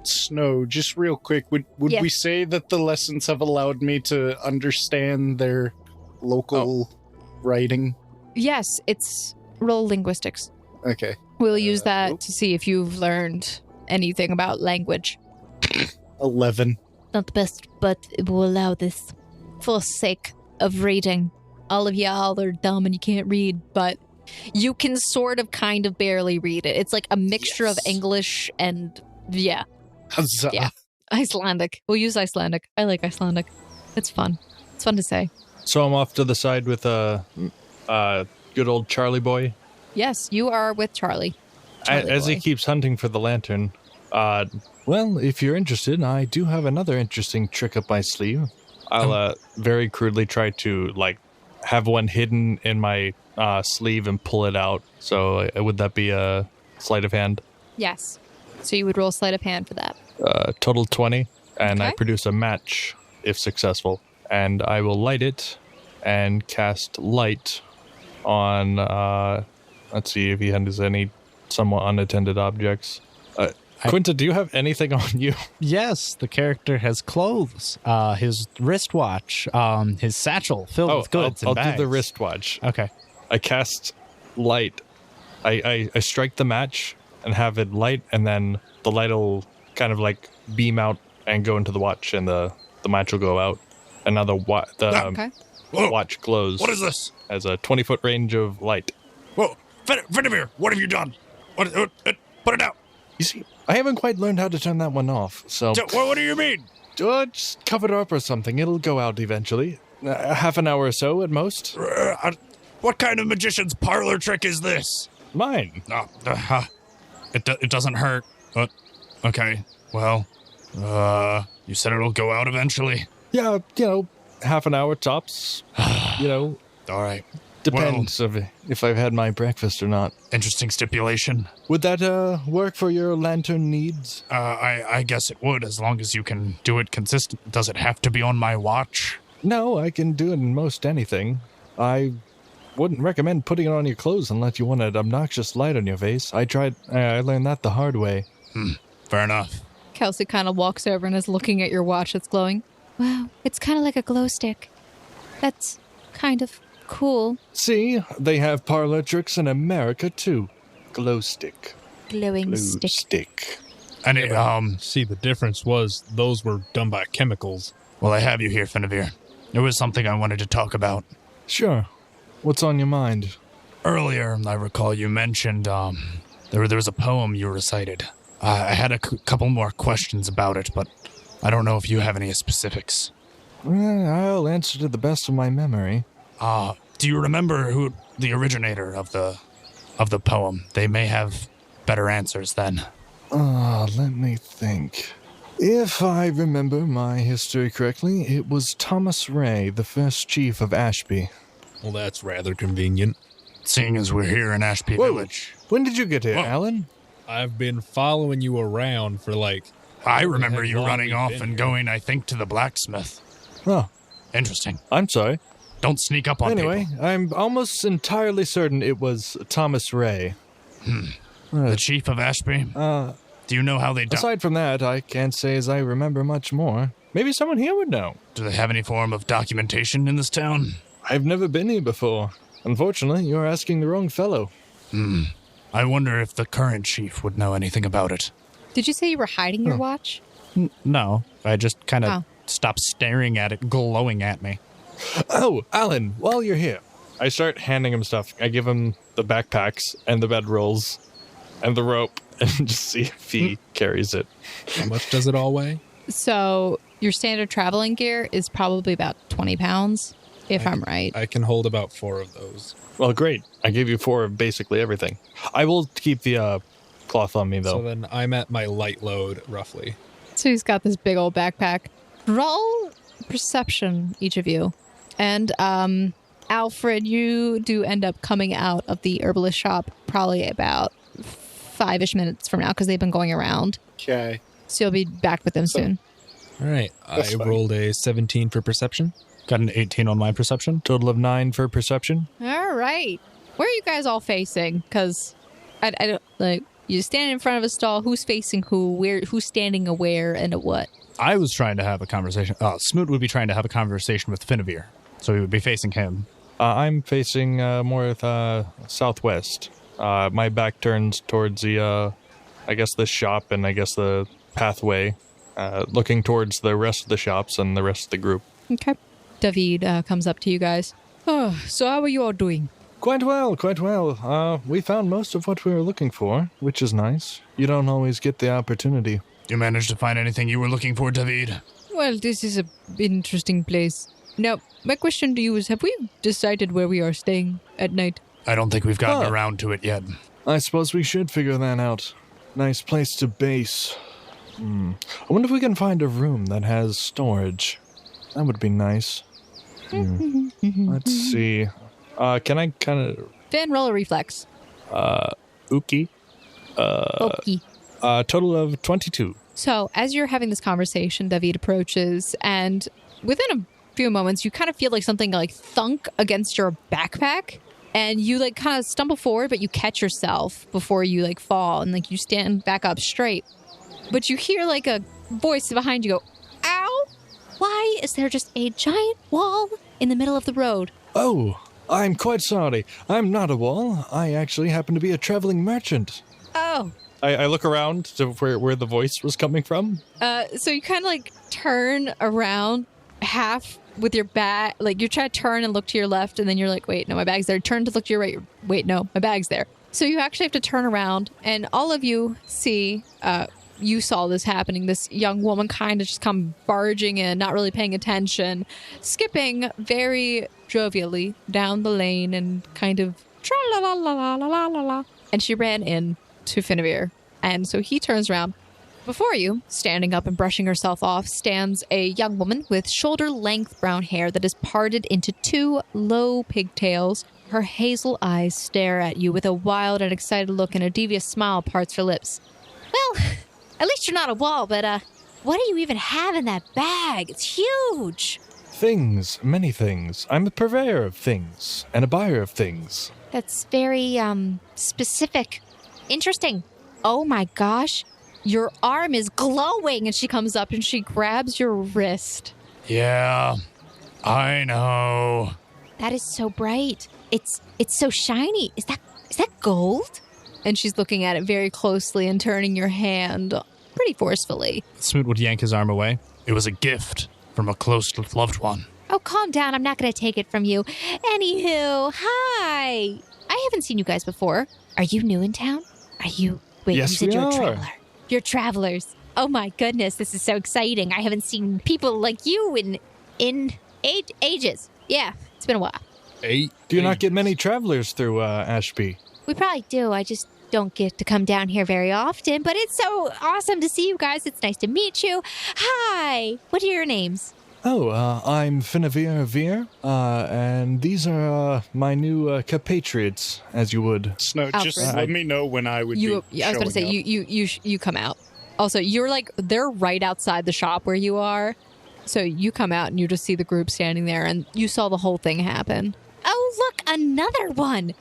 Snow, just real quick, would we say that the lessons have allowed me to understand their local writing? Yes, it's roll linguistics. Okay. We'll use that to see if you've learned anything about language. 11. Not the best, but it will allow this for sake of reading. All of y'all are dumb and you can't read, but you can sort of kind of barely read it. It's like a mixture of English and, Huzzah. Yeah. Icelandic. We'll use Icelandic. I like Icelandic. It's fun. It's fun to say. So I'm off to the side with good old Charlie boy. Yes, you are with Charlie. As he keeps hunting for the lantern. Well, if you're interested, I do have another interesting trick up my sleeve. I'll very crudely try to have one hidden in my sleeve and pull it out. So would that be a sleight of hand? Yes. So you would roll sleight of hand for that. Total 20, and I Okay. produce a match if successful. And I will light it and cast light on, let's see if he has any somewhat unattended objects. Quinta, do you have anything on you? Yes, the character has clothes, his wristwatch, his satchel filled with goods I'll and bags. do the wristwatch. Okay. I cast light. I strike the match and have it light, and then the light will kind of beam out and go into the watch, and the match will go out. And now Okay. Whoa. watch glows. What is this? As a 20-foot range of light. Whoa, Finiavir, what have you done? Put it out. You see, I haven't quite learned how to turn that one off, so... What do you mean? Just cover it up or something. It'll go out eventually. Half an hour or so at most. What kind of magician's parlor trick is this? Mine. It doesn't hurt. Okay, well, you said it'll go out eventually? Yeah, half an hour tops. All right. Depends if I've had my breakfast or not. Interesting stipulation. Would that work for your lantern needs? I guess it would, as long as you can do it consistent. Does it have to be on my watch? No, I can do it in most anything. I wouldn't recommend putting it on your clothes unless you want an obnoxious light on your face. I learned that the hard way. Fair enough. Kelsey kind of walks over and is looking at your watch that's glowing. Wow, it's kind of like a glow stick. That's kind of cool. See, they have parlor tricks in America too. Glow stick. Glowing stick. And See, the difference was those were done by chemicals. Well, I have you here, Finiavir. There was something I wanted to talk about. Sure. What's on your mind? Earlier, I recall you mentioned there was a poem you recited. I had a couple more questions about it, but I don't know if you have any specifics. I'll answer to the best of my memory. Do you remember who the originator of the poem? They may have better answers then. Let me think. If I remember my history correctly, it was Thomas Ray, the first chief of Ashpi. Well, that's rather convenient. Seeing as we're here in Ashpi Village. When did you get here, Whoa. Alan? I've been following you around for I remember you long running we've off been and here. going, I think, to the blacksmith. Oh, Interesting. I'm sorry. Don't sneak up on Anyway, people. I'm almost entirely certain it was Thomas Ray. The chief of Ashby? Do you know how they died? Aside from that, I can't say as I remember much more. Maybe someone here would know. Do they have any form of documentation in this town? I've never been here before. Unfortunately, you're asking the wrong fellow. I wonder if the current chief would know anything about it. Did you say you were hiding your watch? No, I just kind of Oh. stopped staring at it, glowing at me. Oh, Alan, while you're here. I start handing him stuff. I give him the backpacks and the bedrolls and the rope and just see if he carries it. How much does it all weigh? So your standard traveling gear is probably about 20 pounds, if I'm right. I can hold about 4 of those. Well, great. I gave you 4 of basically everything. I will keep the cloth on me, though. So then I'm at my light load, roughly. So he's got this big old backpack. Roll perception, each of you. And Alfred, you do end up coming out of the herbalist shop probably about 5-ish minutes from now because they've been going around. Okay. So you'll be back with them soon. All right. That's I fine. rolled a 17 for perception. Got an 18 on my perception. Total of 9 for perception. All right. Where are you guys all facing? Because I don't, like, you stand in front of a stall. Who's facing who? Where? Who's standing where and at what? I was trying to have a conversation. Smoot would be trying to have a conversation with Finiavir, so we would be facing him. I'm facing more southwest. My back turns towards the, I guess, the shop and I guess the pathway, looking towards the rest of the shops and the rest of the group. Okay. David comes up to you guys. Oh, so how are you all doing? Quite well, quite well. We found most of what we were looking for, which is nice. You don't always get the opportunity. You managed to find anything you were looking for, David? Well, this is an interesting place. Now, my question to you is, have we decided where we are staying at night? I don't think we've gotten around to it yet. I suppose we should figure that out. Nice place to base. I wonder if we can find a room that has storage. That would be nice. Let's see. Can I kind of... Finn, roll a reflex. Uki? Okay. Total of 22. So as you're having this conversation, David approaches, and within a few moments, you kind of feel like something like thunk against your backpack, and you like kind of stumble forward, but you catch yourself before you like fall, and like you stand back up straight. But you hear like a voice behind you go, "Ow! Why is there just a giant wall in the middle of the road?" Oh, I'm quite sorry. I'm not a wall. I actually happen to be a traveling merchant. Oh. I look around to where the voice was coming from. So you kind of like turn around half with your bag. Like, you try to turn and look to your left, and then you're like, wait, no, my bag's there. Turn to look to your right. Wait, no, my bag's there. So you actually have to turn around, and all of you see, you saw this happening. This young woman kind of just come barging in, not really paying attention, skipping very jovially down the lane and kind of tra-la-la-la-la-la-la-la. And she ran in to Finiavir. And so he turns around. Before you, standing up and brushing herself off, stands a young woman with shoulder-length brown hair that is parted into 2 low pigtails. Her hazel eyes stare at you with a wild and excited look, and a devious smile parts her lips. Well, at least you're not a wall, but, what do you even have in that bag? It's huge. Things, many things. I'm a purveyor of things and a buyer of things. That's very, specific. Interesting. Oh my gosh. Your arm is glowing, and she comes up and she grabs your wrist. Yeah, I know. That is so bright. It's so shiny. Is that gold? And she's looking at it very closely and turning your hand pretty forcefully. Smoot would yank his arm away. It was a gift from a close loved one. Oh, calm down. I'm not going to take it from you. Anywho, hi. I haven't seen you guys before. Are you new in town? Are you... Wait, Yes, you said we you're a are. traveler. You're travelers. Oh my goodness, this is so exciting. I haven't seen people like you in ages. Yeah, it's been a while. 8. Do you not get many travelers through Ashpi? We probably do. I just don't get to come down here very often, but it's so awesome to see you guys. It's nice to meet you. Hi. What are your names? Oh, I'm Finiavir Avir, and these are my new compatriots, as you would. Snow, just Alfred. let me know when I would I was be going to say, showing up. you come out. Also, you're like, they're right outside the shop where you are. So you come out and you just see the group standing there, and you saw the whole thing happen. Oh, look, another one.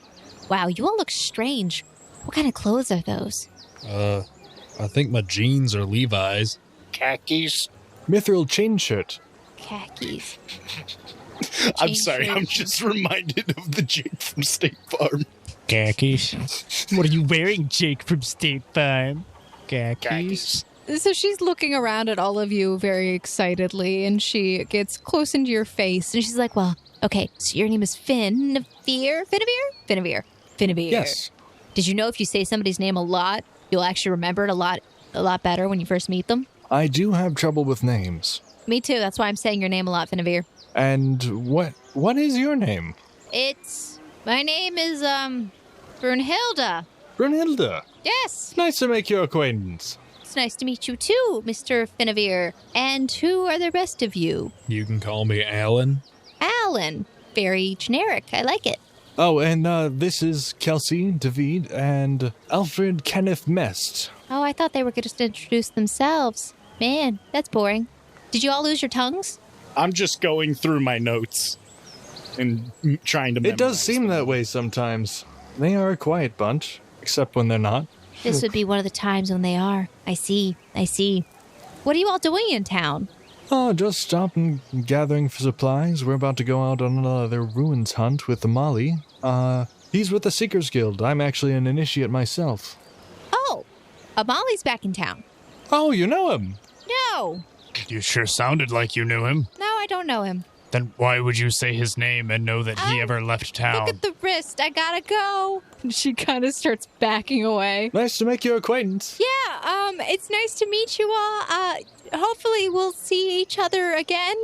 Wow, you all look strange. What kind of clothes are those? I think my jeans are Levi's. Khakis. Mithril chain shirt. Khakis. I'm Change sorry, I'm shirt. just reminded of the Jake from State Farm. Khakis. What are you wearing, Jake from State Farm? Khakis. So she's looking around at all of you very excitedly, and she gets close into your face, and she's like, Well, okay, so your name is Finiavir? Finiavir. Yes. did you know if you say somebody's name a lot, you'll actually remember it a lot better when you first meet them? I do have trouble with names. Me too. That's why I'm saying your name a lot, Finiavir. And what is your name? My name is, Brunhilde. Brunhilde. Yes. Nice to make your acquaintance. It's nice to meet you too, Mr. Finiavir. And who are the rest of you? You can call me Alan. Alan. Very generic. I like it. Oh, and this is Kelsey, David, and Alfred Kenneth Mest. Oh, I thought they were going to introduce themselves. Man, that's boring. Did you all lose your tongues? I'm just going through my notes and trying to It does memorize seem them. that way sometimes. They are a quiet bunch, except when they're not. This would be one of the times when they are. I see. What are you all doing in town? Oh, just stopping and gathering for supplies. We're about to go out on another ruins hunt with Amali. He's with the Seekers Guild. I'm actually an initiate myself. Oh, Amali's back in town. Oh, you know him? No, You sure sounded like you knew him. I don't know him. Then why would you say his name and know that he ever left town? Look at the wrist. I gotta go. And she kind of starts backing away. Nice to make your acquaintance. Yeah, it's nice to meet you all. Hopefully we'll see each other again.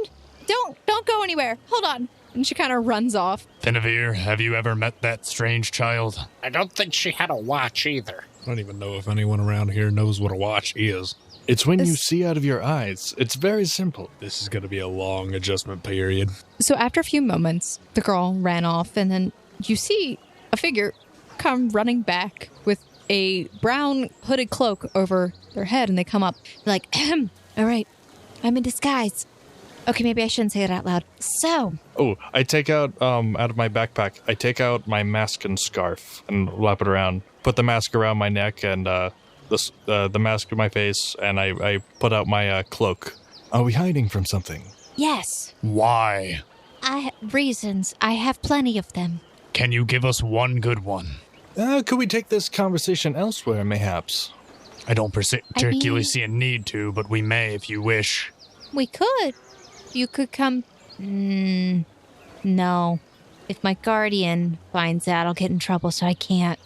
Don't go anywhere. Hold on. And she kind of runs off. Finiavir, have you ever met that strange child? I don't think she had a watch either. I don't even know if anyone around here knows what a watch is. It's when you This- see out of your eyes. It's very simple. This is going to be a long adjustment period. So after a few moments, the girl ran off, and then you see a figure come running back with a brown hooded cloak over their head, and they come up like, all right, I'm in disguise. Okay, maybe I shouldn't say it out loud. So, Oh, I take out of my backpack, I take out my mask and scarf and wrap it around. Put the mask around my neck and the mask on my face, and I put out my cloak. Are we hiding from something? Yes. Why? Reasons. I have plenty of them. Can you give us one good one? Could we take this conversation elsewhere, mayhaps? I don't particularly mean- see a need to, but we may if you wish. we could. You could come... no. If my guardian finds out, I'll get in trouble, so I can't.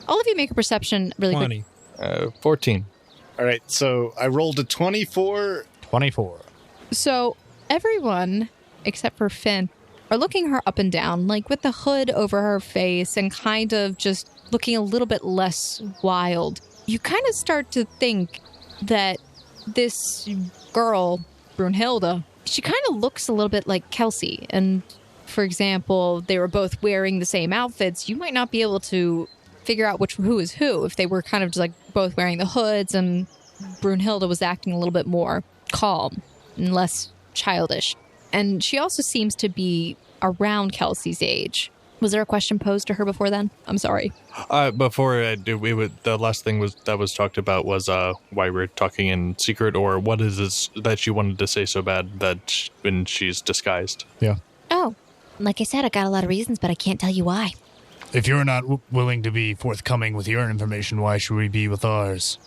All of you make a perception really 20. quick. 14. All right, so I rolled a 24. 24. So everyone, except for Finn, are looking her up and down, like with the hood over her face and kind of just looking a little bit less wild. You kind of start to think that this girl, Brunhilde, she kind of looks a little bit like Kelsey. And for example, they were both wearing the same outfits. You might not be able to figure out who is who if they were kind of just like both wearing the hoods and Brunhilde was acting a little bit more calm and less childish. And she also seems to be around Kelsey's age. Was there a question posed to her before then? I'm sorry. Before I do, the last thing that was talked about was why we're talking in secret, or what is this that she wanted to say so bad that when she's disguised. Yeah. Oh, like I said, I got a lot of reasons, but I can't tell you why. If you're not willing to be forthcoming with your information, why should we be with ours?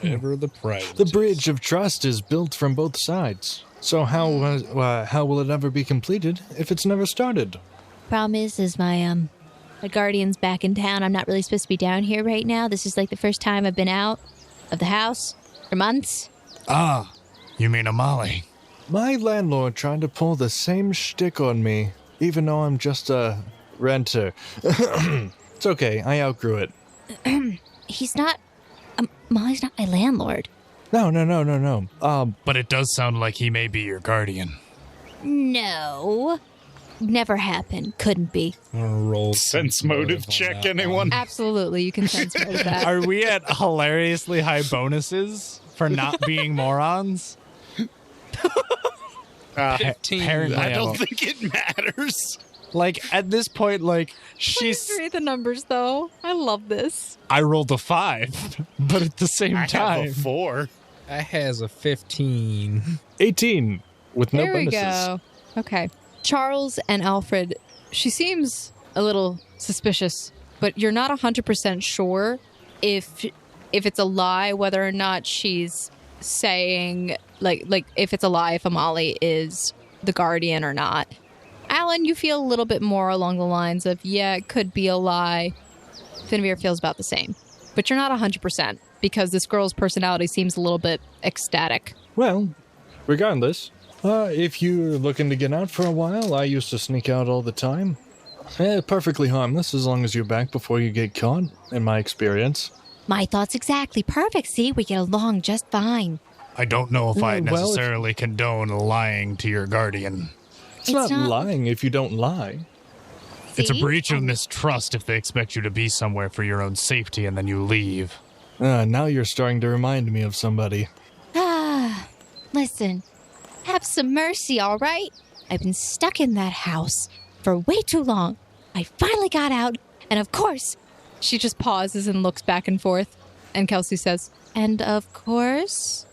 Ever the prize. The bridge of trust is built from both sides. So how will it ever be completed if it's never started? Problem is my guardian's back in town. I'm not really supposed to be down here right now. This is like the first time I've been out of the house for months. Ah, you mean Amali? My landlord tried to pull the same shtick on me, even though I'm just a renter. It's okay, I outgrew it. He's not... Molly's not my landlord. No. But it does sound like he may be your guardian. No. Never happened. Couldn't be. Roll Sense motive check, anyone? Absolutely, you can sense that. Are we at hilariously high bonuses for not being morons? 15. Apparently I don't won't. think it matters. Like, at this point, like, Please read the numbers, though. I love this. I rolled a 5, but at the same I time... have a 4. I has a 15. 18 with no There we bonuses. go. Okay. Charles and Alfred, she seems a little suspicious, but you're not 100% sure if it's a lie, whether or not she's saying, like if it's a lie, if Amali is the guardian or not. Alan, you feel a little bit more along the lines of, yeah, it could be a lie. Finiavir feels about the same. But you're not 100% because this girl's personality seems a little bit ecstatic. Well, regardless, if you're looking to get out for a while, I used to sneak out all the time. Perfectly harmless as long as you're back before you get caught, in my experience. My thoughts exactly. Perfect. See, we get along just fine. I don't know if I Well, if- necessarily condone lying to your guardian. It's not lying if you don't lie. It's a See? breach of mistrust if they expect you to be somewhere for your own safety and then you leave. Now you're starting to remind me of somebody. Listen, have some mercy, all right? I've been stuck in that house for way too long. I finally got out, and of course... She just pauses and looks back and forth. And Kelsey says, And of course,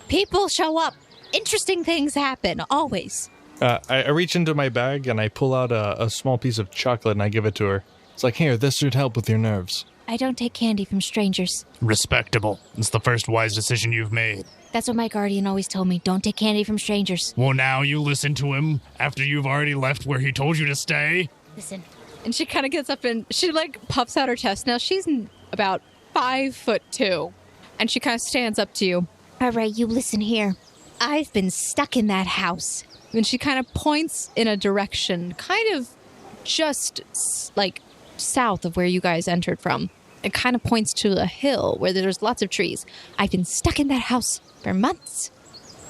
people show up. Interesting things happen, always. I reach into my bag and I pull out a small piece of chocolate and I give it to her. It's like, here, this should help with your nerves. I don't take candy from strangers. Respectable. It's the first wise decision you've made. That's what my guardian always told me. Don't take candy from strangers. Well, now you listen to him after you've already left where he told you to stay? Listen, and she kind of gets up and she like puffs out her chest. Now she's about 5'2", and she kind of stands up to you. all right, you listen here. I've been stuck in that house. And she kind of points in a direction, kind of just like south of where you guys entered from. It kind of points to a hill where there's lots of trees. I've been stuck in that house for months,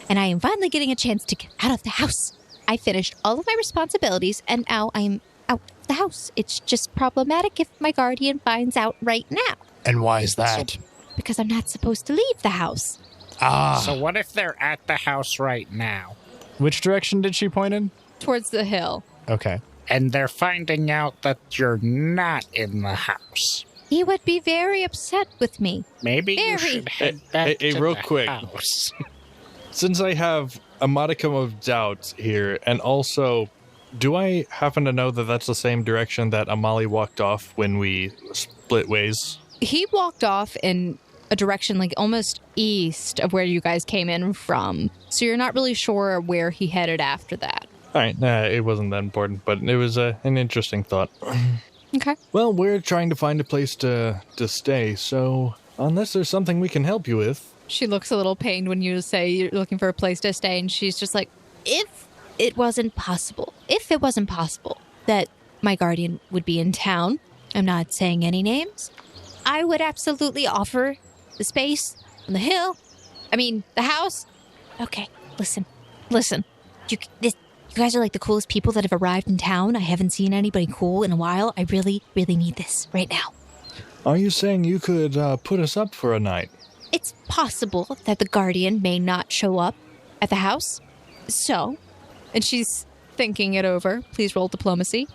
and I am finally getting a chance to get out of the house. I finished all of my responsibilities, and now I'm out of the house. It's just problematic if my guardian finds out right now, And why is that? because I'm not supposed to leave the house. So what if they're at the house right now? Which direction did she point in? Towards the hill. Okay. And they're finding out that you're not in the house. He would be very upset with me. Maybe you Very. should head back to real the quick. house. Since I have a modicum of doubt here, and also, do I happen to know that that's the same direction that Amali walked off when we split ways? He walked off in a direction like almost east of where you guys came in from. So you're not really sure where he headed after that. All right, it wasn't that important, but it was an interesting thought. Okay. Well, we're trying to find a place to stay, so unless there's something we can help you with. She looks a little pained when you say you're looking for a place to stay, and she's just like, if it wasn't possible that my guardian would be in town, I'm not saying any names, I would absolutely offer the space on the hill. I mean, the house. Okay, listen. You guys are like the coolest people that have arrived in town. I haven't seen anybody cool in a while. I really, really need this right now. Are you saying you could put us up for a night? It's possible that the guardian may not show up at the house. So, and she's thinking it over. Please roll diplomacy.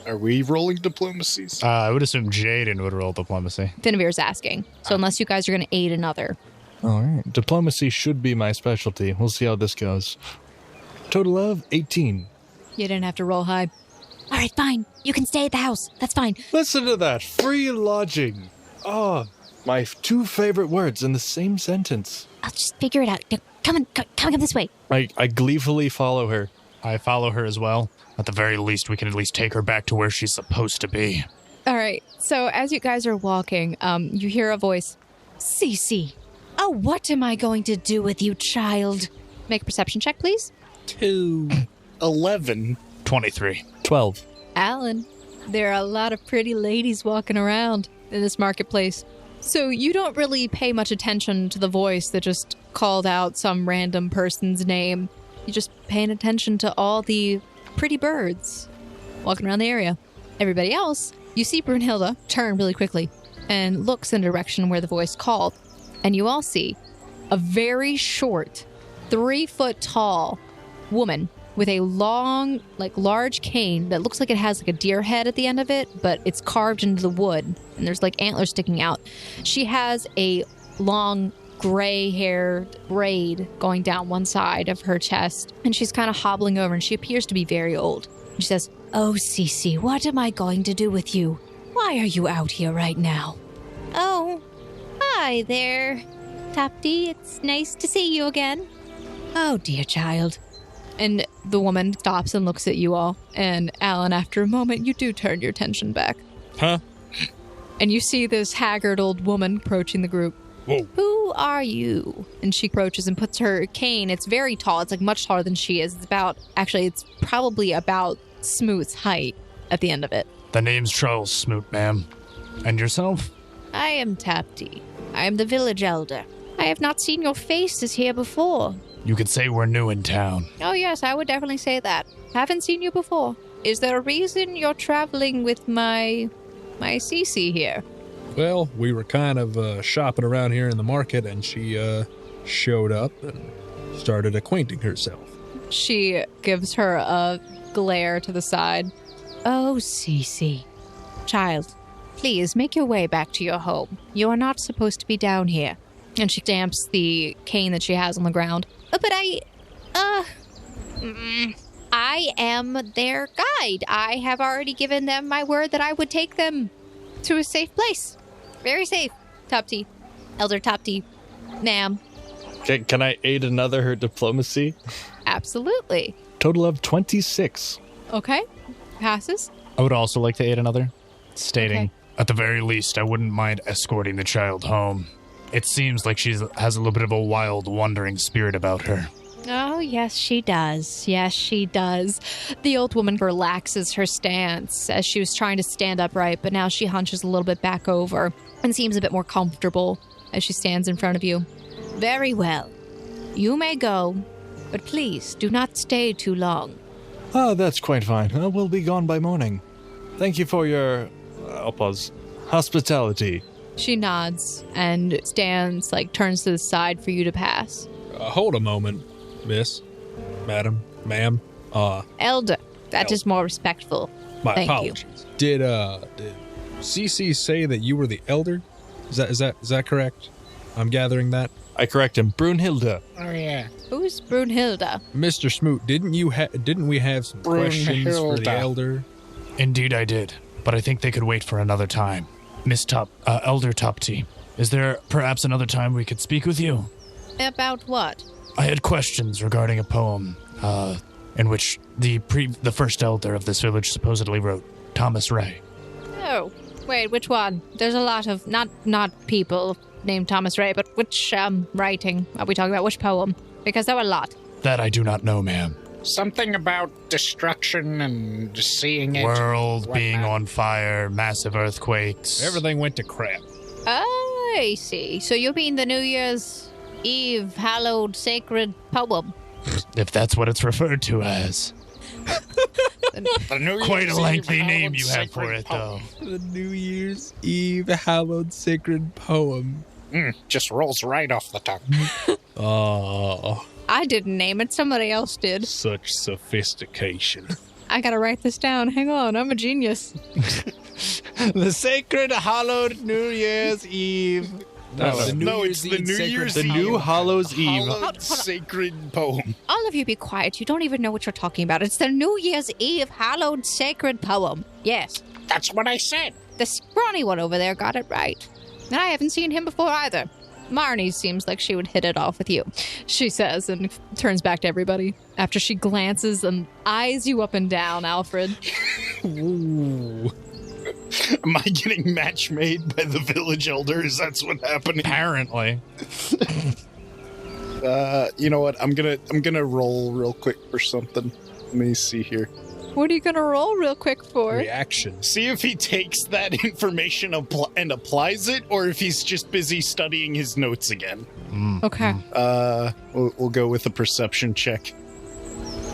Are we rolling diplomacies? I would assume Jaden would roll diplomacy. Finavir's asking. So unless you guys are going to aid another. All right. Diplomacy should be my specialty. We'll see how this goes. Total of 18. You didn't have to roll high. All right, fine. You can stay at the house. That's fine. Listen to that. Free lodging. Oh, my 2 favorite words in the same sentence. I'll just figure it out. Come this way. I gleefully follow her. I follow her as well. At the very least, we can at least take her back to where she's supposed to be. All right. So as you guys are walking, you hear a voice. Cece. Oh, what am I going to do with you, child? Make a perception check, please. 2. 11. 23. 12. Alan, there are a lot of pretty ladies walking around in this marketplace. So you don't really pay much attention to the voice that just called out some random person's name. You're just paying attention to all the pretty birds walking around the area. Everybody else, you see Brunhilde turn really quickly and looks in the direction where the voice called. And you all see a very short, 3-foot-tall woman with a long, large cane that looks like it has a deer head at the end of it, but it's carved into the wood, and there's antlers sticking out. She has a long gray-haired braid going down one side of her chest, and she's kind of hobbling over, and she appears to be very old. She says, Oh, Cece, what am I going to do with you? Why are you out here right now? Oh, hi there, Topty. It's nice to see you again. Oh, dear child. And the woman stops and looks at you all. And Alan, after a moment, you do turn your attention back. Huh? And you see this haggard old woman approaching the group. Whoa. Who are you? And she approaches and puts her cane. It's very tall. It's much taller than she is. It's probably about Smoot's height at the end of it. The name's Charles Smoot, ma'am. And yourself? I am Topty. I am the village elder. I have not seen your faces here before. You could say we're new in town. Oh, yes, I would definitely say that. Haven't seen you before. Is there a reason you're traveling with my Cece here? Well, we were kind of shopping around here in the market, and she showed up and started acquainting herself. She gives her a glare to the side. Oh, Cece. Child, please make your way back to your home. You are not supposed to be down here. And she stamps the cane that she has on the ground. But I am their guide. I have already given them my word that I would take them to a safe place. Very safe. Topty. Elder Topty. Ma'am. Can I aid another her diplomacy? Absolutely. Total of 26. Okay. Passes. I would also like to aid another, stating, Okay. At the very least, I wouldn't mind escorting the child home. It seems like she has a little bit of a wild, wandering spirit about her. Oh, yes, she does. Yes, she does. The old woman relaxes her stance as she was trying to stand upright, but now she hunches a little bit back over and seems a bit more comfortable as she stands in front of you. Very well. You may go, but please do not stay too long. Oh, that's quite fine. We'll be gone by morning. Thank you for your, I'll pause, hospitality. She nods and stands, turns to the side for you to pass. Hold a moment, miss, madam, ma'am. Elder, that is more respectful. My Thank apologies. Did CC say that you were the elder? Is that correct? I'm gathering that. I correct him. Brunhilde. Oh, yeah. Who's Brunhilde? Mr. Smoot, didn't we have some questions for Brunhilde. the elder? Indeed I did, but I think they could wait for another time. Elder Topty, Is there perhaps another time we could speak with you? About what? I had questions regarding a poem, in which the first elder of this village supposedly wrote, Thomas Ray. Oh, wait, which one? There's a lot of, not people named Thomas Ray, but which, writing are we talking about? Which poem? Because there were a lot. That I do not know, ma'am. Something about destruction and just seeing it. World being on fire, massive earthquakes. Everything went to crap. I see. So you mean the New Year's Eve hallowed sacred poem? If that's what it's referred to as. The New Year's Quite a lengthy Eve name hallowed you have for sacred it, poem. though. The New Year's Eve hallowed sacred poem. Just rolls right off the tongue. Oh, I didn't name it. Somebody else did. such sophistication. I gotta write this down. Hang on. I'm a genius. The sacred hallowed New Year's Eve. The New it's the New Year's The new Hallows Eve. hallowed sacred poem. All of you be quiet. You don't even know what you're talking about. It's the New Year's Eve hallowed sacred poem. Yes. That's what I said. The scrawny one over there got it right. And I haven't seen him before either. Marnie seems like she would hit it off with you, she says, and turns back to everybody after she glances and eyes you up and down, Alfred. Ooh. Am I getting match made by the village elders? That's what happened. Apparently. You know what? I'm gonna roll real quick for something. Let me see here. What are you gonna roll real quick for? Reaction. See if he takes that information and applies it, or if he's just busy studying his notes again. Okay. We'll go with a perception check.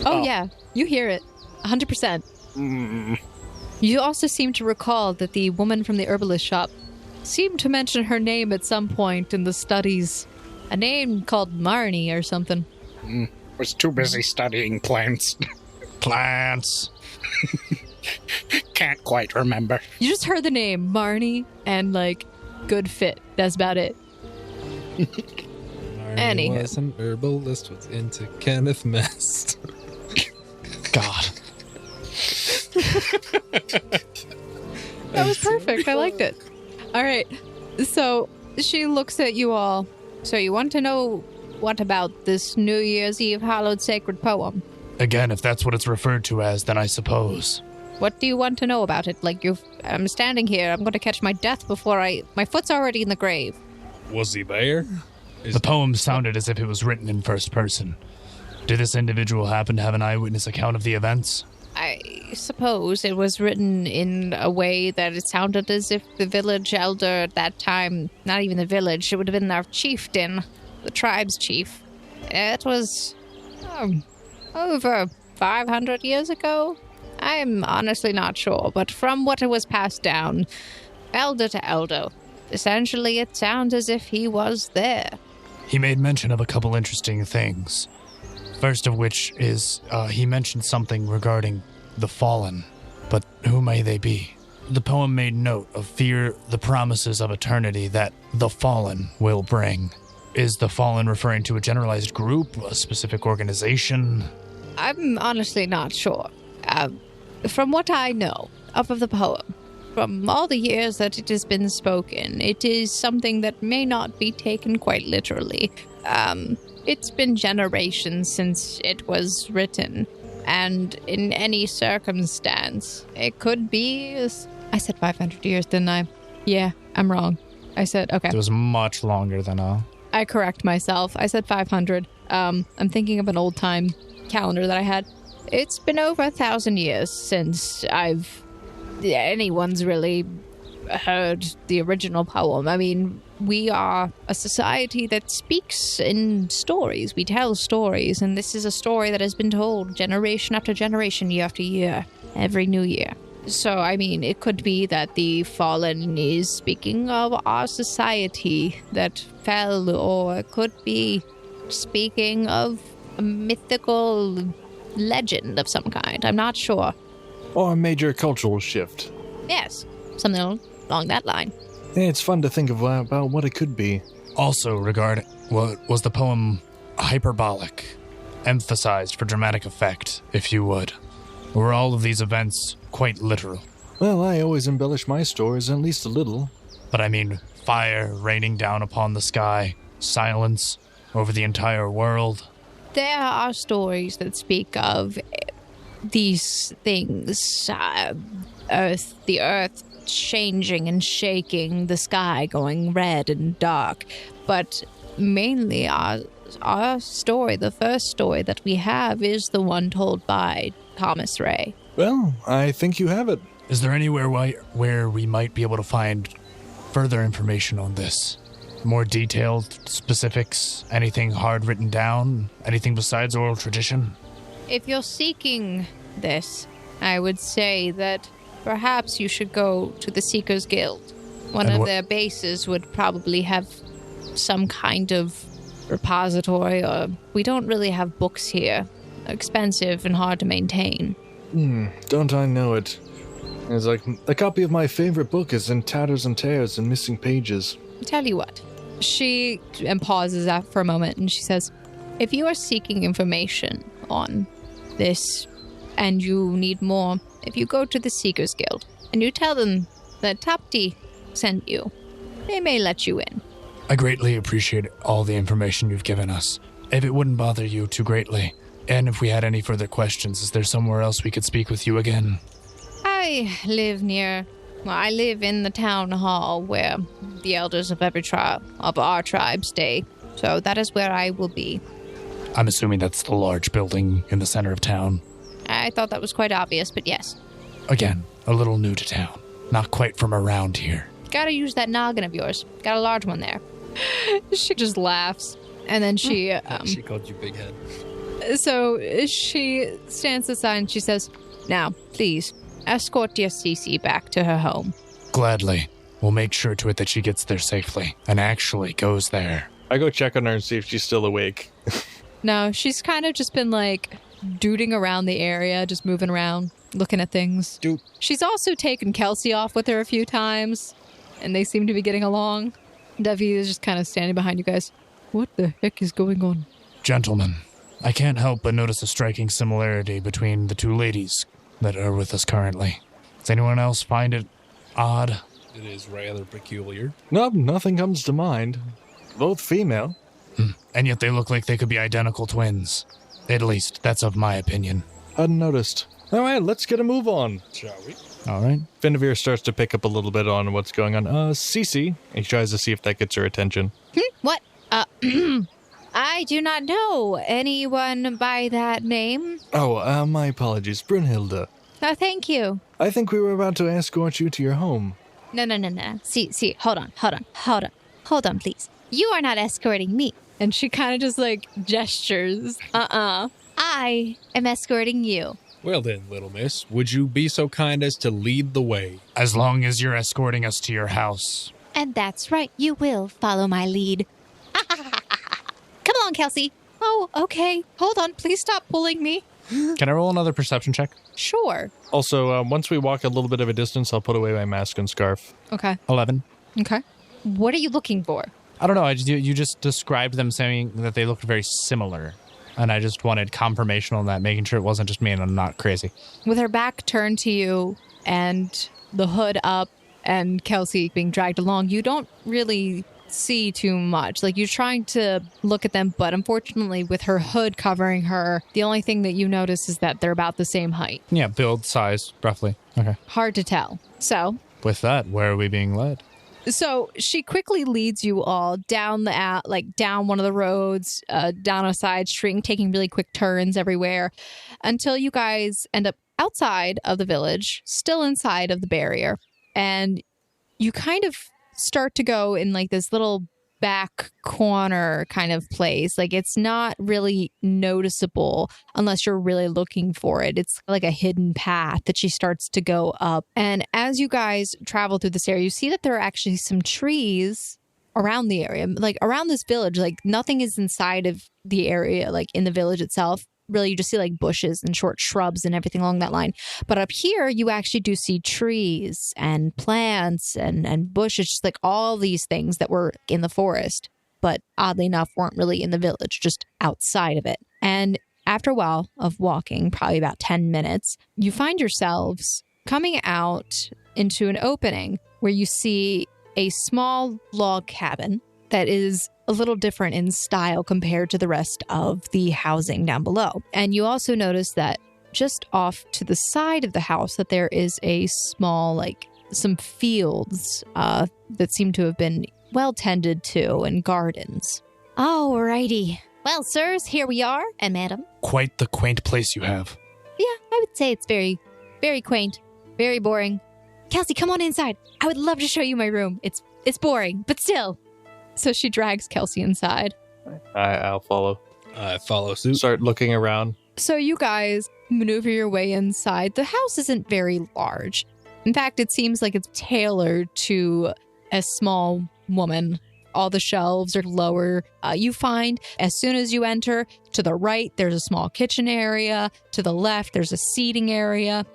Oh, yeah. You hear it. 100%. You also seem to recall that the woman from the herbalist shop seemed to mention her name at some point in the studies. A name called Marnie or something. Was too busy studying plants. Plants. Can't quite remember. You just heard the name Marnie and, like, good fit. That's about it. Anywho. Was an herbalist, was into Kenneth Mest. God. That was perfect. I liked it. All right. So she looks at you all. So you want to know what about this New Year's Eve hallowed sacred poem? Again, if that's what it's referred to as, then I suppose. What do you want to know about it? Like, I'm standing here. I'm going to catch my death before my foot's already in the grave. Was he there? The poem sounded as if it was written in first person. Did this individual happen to have an eyewitness account of the events? I suppose it was written in a way that it sounded as if the village elder at that time, not even the village, it would have been our chieftain, the tribe's chief. It was over 500 years ago. I'm honestly not sure, but from what it was passed down, elder to elder, essentially it sounds as if he was there. He made mention of a couple interesting things. First of which is, he mentioned something regarding the fallen, but who may they be? The poem made note of fear the promises of eternity that the fallen will bring. Is the fallen referring to a generalized group, a specific organization? I'm honestly not sure. From what I know of the poem, from all the years that it has been spoken, it is something that may not be taken quite literally. It's been generations since it was written, and in any circumstance, it could be... I said 500 years, didn't I? Yeah, I'm wrong. I said, okay. It was much longer than I correct myself. I said 500. I'm thinking of an old-time calendar that I had. It's been over 1,000 years since anyone's really heard the original poem. I mean, we are a society that speaks in stories. We tell stories, and this is a story that has been told generation after generation, year after year, every new year. So, I mean, it could be that the fallen is speaking of our society that fell, or it could be speaking of a mythical legend of some kind. I'm not sure. Or a major cultural shift. Yes, something along that line. Yeah, it's fun to think about what it could be. Also, regarding what was the poem hyperbolic, emphasized for dramatic effect, if you would. Were all of these events quite literal? Well, I always embellish my stories at least a little. But I mean, fire raining down upon the sky, silence over the entire world. There are stories that speak of these things, the earth changing and shaking, the sky going red and dark. But mainly our story, the first story that we have, is the one told by Thomas Ray. Well, I think you have it. Is there anywhere where we might be able to find further information on this? More detailed specifics? Anything hard written down? Anything besides oral tradition? If you're seeking this, I would say that perhaps you should go to the Seekers Guild. One of their bases would probably have some kind of repository, or we don't really have books here. They're expensive and hard to maintain. Don't I know it? It's like, a copy of my favorite book is in tatters and tears and missing pages. Tell you what. She pauses for a moment and she says, if you are seeking information on this and you need more, if you go to the Seekers Guild and you tell them that Tapti sent you, they may let you in. I greatly appreciate all the information you've given us. If it wouldn't bother you too greatly, and if we had any further questions, is there somewhere else we could speak with you again? I live in the town hall where the elders of our tribe stay, so that is where I will be. I'm assuming that's the large building in the center of town. I thought that was quite obvious, but yes. Again, a little new to town. Not quite from around here. Gotta use that noggin of yours. Got a large one there. She just laughs, and then she... She called you Big Head. So she stands aside and she says, now, please, escort your Cece back to her home. Gladly. We'll make sure to it that she gets there safely and actually goes there. I go check on her and see if she's still awake. No, she's kind of just been like duding around the area, just moving around, looking at things. Dude. She's also taken Kelsey off with her a few times, and they seem to be getting along. Devi is just kind of standing behind you guys. What the heck is going on? Gentlemen, I can't help but notice a striking similarity between the two ladies that are with us currently. Does anyone else find it odd? It is rather peculiar. No, nothing comes to mind. Both female. And yet they look like they could be identical twins. At least, that's of my opinion. Hadn't noticed. All right, let's get a move on. Shall we? All right. Finiavir starts to pick up a little bit on what's going on. Cece. He tries to see if that gets her attention. What? I do not know anyone by that name. Oh, my apologies. Brunhilde. Oh, thank you. I think we were about to escort you to your home. No. See, hold on, please. You are not escorting me. And she kind of just like gestures. I am escorting you. Well then, little miss, would you be so kind as to lead the way? As long as you're escorting us to your house. And that's right, you will follow my lead. Come along, Kelsey. Oh, okay. Hold on, please stop pulling me. Can I roll another perception check? Sure. Also, once we walk a little bit of a distance, I'll put away my mask and scarf. Okay. 11. Okay. What are you looking for? I don't know. You just described them saying that they looked very similar. And I just wanted confirmation on that, making sure it wasn't just me and I'm not crazy. With her back turned to you and the hood up and Kelsey being dragged along, you don't really see too much. Like, you're trying to look at them, but unfortunately with her hood covering her, the only thing that you notice is that they're about the same height. Yeah, build, size, roughly. Okay. Hard to tell. So, with that, where are we being led? So she quickly leads you all down down one of the roads, down a side street, taking really quick turns everywhere until you guys end up outside of the village, still inside of the barrier. And you kind of start to go in like this little back corner kind of place. Like, it's not really noticeable unless you're really looking for it. It's like a hidden path that she starts to go up. And as you guys travel through this area, you see that there are actually some trees around the area, like around this village. Like, nothing is inside of the area, like in the village itself. Really, you just see like bushes and short shrubs and everything along that line. But up here, you actually do see trees and plants and bushes, just like all these things that were in the forest, but oddly enough, weren't really in the village, just outside of it. And after a while of walking, probably about 10 minutes, you find yourselves coming out into an opening where you see a small log cabin that is a little different in style compared to the rest of the housing down below. And you also notice that just off to the side of the house that there is a small, some fields that seem to have been well tended to and gardens. Alrighty. Well, sirs, here we are, and madam. Quite the quaint place you have. Yeah, I would say it's very, very quaint, very boring. Kelsey, come on inside. I would love to show you my room. It's boring, but still. So she drags Kelsey inside. I'll follow. I follow suit. Start looking around. So you guys maneuver your way inside. The house isn't very large. In fact, it seems like it's tailored to a small woman. All the shelves are lower. You find as soon as you enter, to the right, there's a small kitchen area. To the left, there's a seating area.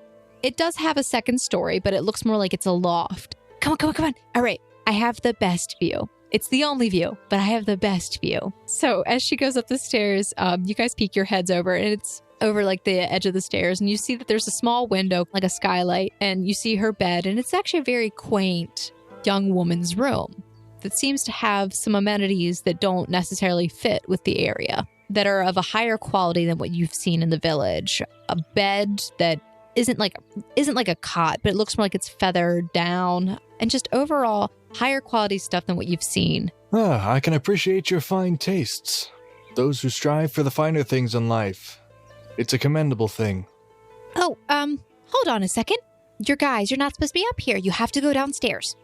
It does have a second story, but it looks more like it's a loft. Come on. All right, I have the best view. It's the only view, but I have the best view. So as she goes up the stairs, you guys peek your heads over, and it's over the edge of the stairs, and you see that there's a small window, like a skylight, and you see her bed, and it's actually a very quaint young woman's room that seems to have some amenities that don't necessarily fit with the area, that are of a higher quality than what you've seen in the village. A bed that isn't like a cot, but it looks more like it's feathered down, and just overall higher quality stuff than what you've seen. I can appreciate your fine tastes. Those who strive for the finer things in life. It's a commendable thing. Oh, hold on a second. You're not supposed to be up here. You have to go downstairs.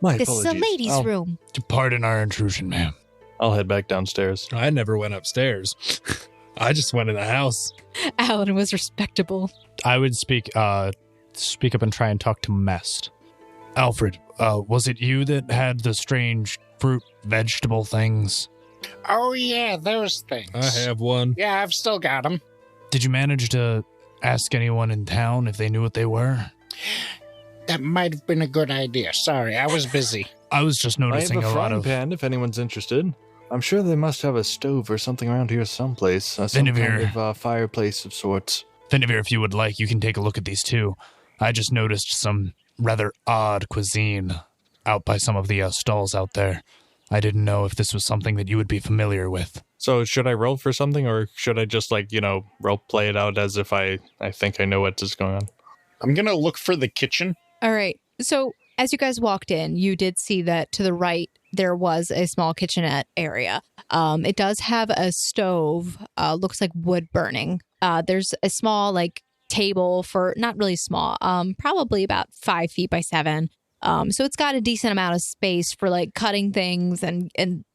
My This is a ladies' room. Pardon our intrusion, ma'am. I'll head back downstairs. I never went upstairs. I just went in the house. Alan was respectable. I would speak up and try and talk to Mest. Alfred, was it you that had the strange fruit vegetable things? Oh, yeah, those things. I have one. Yeah, I've still got them. Did you manage to ask anyone in town if they knew what they were? That might have been a good idea. Sorry, I was busy. I was just I noticing have a lot frying of... pan if anyone's interested. I'm sure they must have a stove or something around here someplace. Some kind Finiavir. of fireplace of sorts. Finiavir, if you would like, you can take a look at these too. I just noticed some rather odd cuisine out by some of the stalls out there. I didn't know if this was something that you would be familiar with. So should I roll for something, or should I just role play it out as if I think I know what is going on? I'm going to look for the kitchen. All right. So as you guys walked in, you did see that to the right, there was a small kitchenette area. It does have a stove, looks like wood burning. There's a small table for, not really small, probably about 5 feet by 7. So it's got a decent amount of space for cutting things and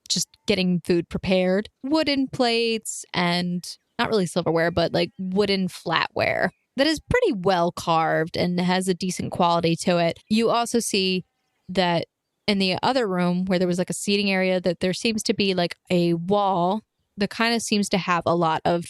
just getting food prepared. Wooden plates and not really silverware, but wooden flatware that is pretty well carved and has a decent quality to it. You also see that in the other room where there was a seating area, that there seems to be a wall that kind of seems to have a lot of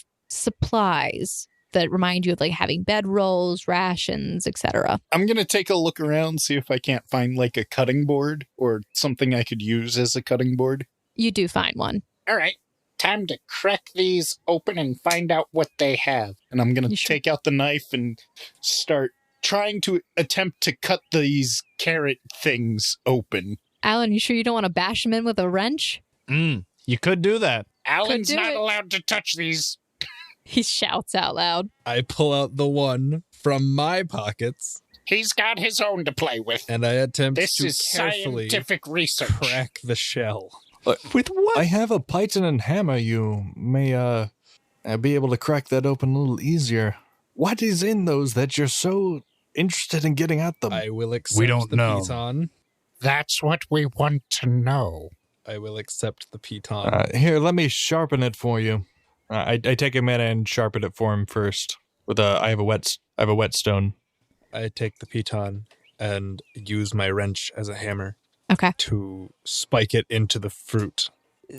supplies that remind you of having bedrolls, rations, etc. I'm going to take a look around, see if I can't find a cutting board or something I could use as a cutting board. You do find one. All right, time to crack these open and find out what they have. And I'm going to take out the knife and start trying to attempt to cut these carrot things open. Alan, you sure you don't want to bash him in with a wrench? You could do that. Alan's do not it. allowed to touch these. He shouts out loud. I pull out the one from my pockets, He's got his own to play with. and I attempt This to is carefully scientific research. crack the shell. With what? I have a python and hammer. You may be able to crack that open a little easier. What is in those that you're so interested in getting at them? I will accept don't the know. piton. That's what we want to know. I will accept the piton. Here, let me sharpen it for you. I take a minute and sharpen it for him first. I have a whetstone. I take the piton and use my wrench as a hammer Okay. to spike it into the fruit.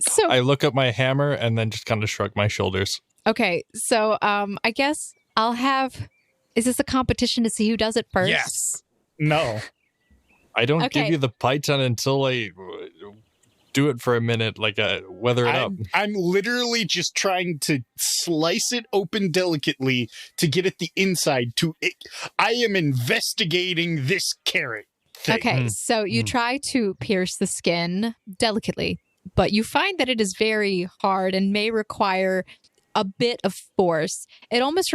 So I look at my hammer and then just kind of shrug my shoulders. okay. So I guess I'll have. Is this a competition to see who does it first? Yes. No. I don't Okay. give you the python until I do it for a minute, weather it up. I'm literally just trying to slice it open delicately to get at the inside. I am investigating this carrot thing. Okay, so you try to pierce the skin delicately, but you find that it is very hard and may require a bit of force. It almost,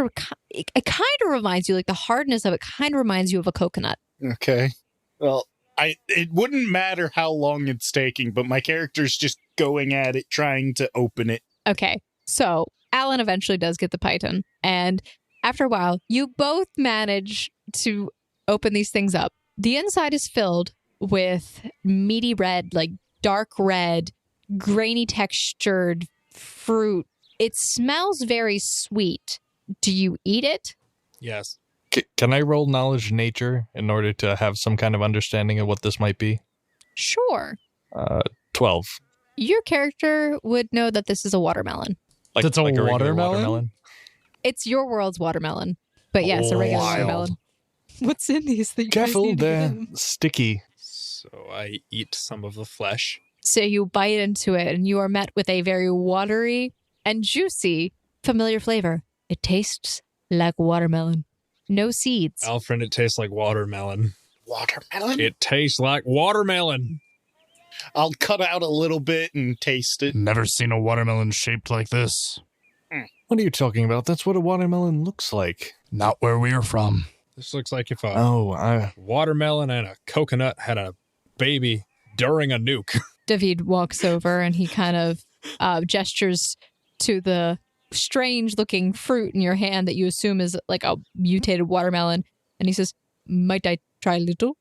it kind of reminds you, like the hardness of it kind of reminds you of a coconut. Okay. Well, it wouldn't matter how long it's taking, but my character's just going at it, trying to open it. Okay, so Alan eventually does get the python, and after a while, you both manage to open these things up. The inside is filled with meaty red, like dark red, grainy textured fruit. It smells very sweet. Do you eat it? Yes. Can I roll knowledge nature in order to have some kind of understanding of what this might be? Sure. 12. Your character would know that this is a watermelon. That's a regular watermelon? It's your world's watermelon. But yes, a regular Wild. watermelon. What's in these that you guys Careful, need to they're get in? sticky. So I eat some of the flesh. So you bite into it and you are met with a very watery and juicy familiar flavor. It tastes like watermelon. No seeds. Alfred, it tastes like watermelon. Watermelon? It tastes like watermelon. I'll cut out a little bit and taste it. Never seen a watermelon shaped like this. What are you talking about? That's what a watermelon looks like. Not where we are from. This looks like if a watermelon and a coconut had a baby during a nuke. David walks over and he kind of gestures to the strange looking fruit in your hand that you assume is like a mutated watermelon. And he says, might I try a little?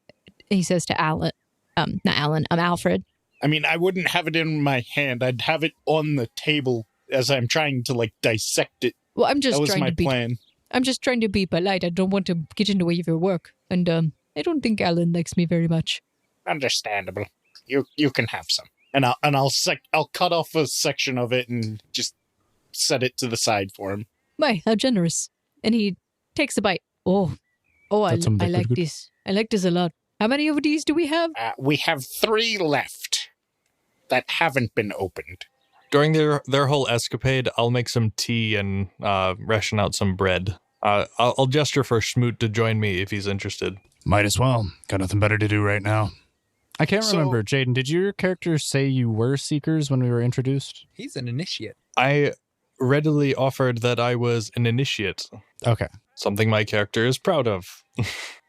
He says to Alan, not Alan, Alfred. I mean, I wouldn't have it in my hand. I'd have it on the table as I'm trying to, like, dissect it. Well, I'm just That was trying my to be plan. I'm just trying to be polite. I don't want to get in the way of your work. And I don't think Alan likes me very much. Understandable. You can have some. And I'll cut off a section of it and just set it to the side for him. My, how generous. And he takes a bite. Oh, I like this. I like this a lot. How many of these do we have? We have 3 left that haven't been opened. During their whole escapade, I'll make some tea and ration out some bread. I'll gesture for Schmoot to join me if he's interested. Might as well. Got nothing better to do right now. I can't remember. Jaden, did your character say you were Seekers when we were introduced? He's an initiate. I readily offered that I was an initiate. Okay. Something my character is proud of.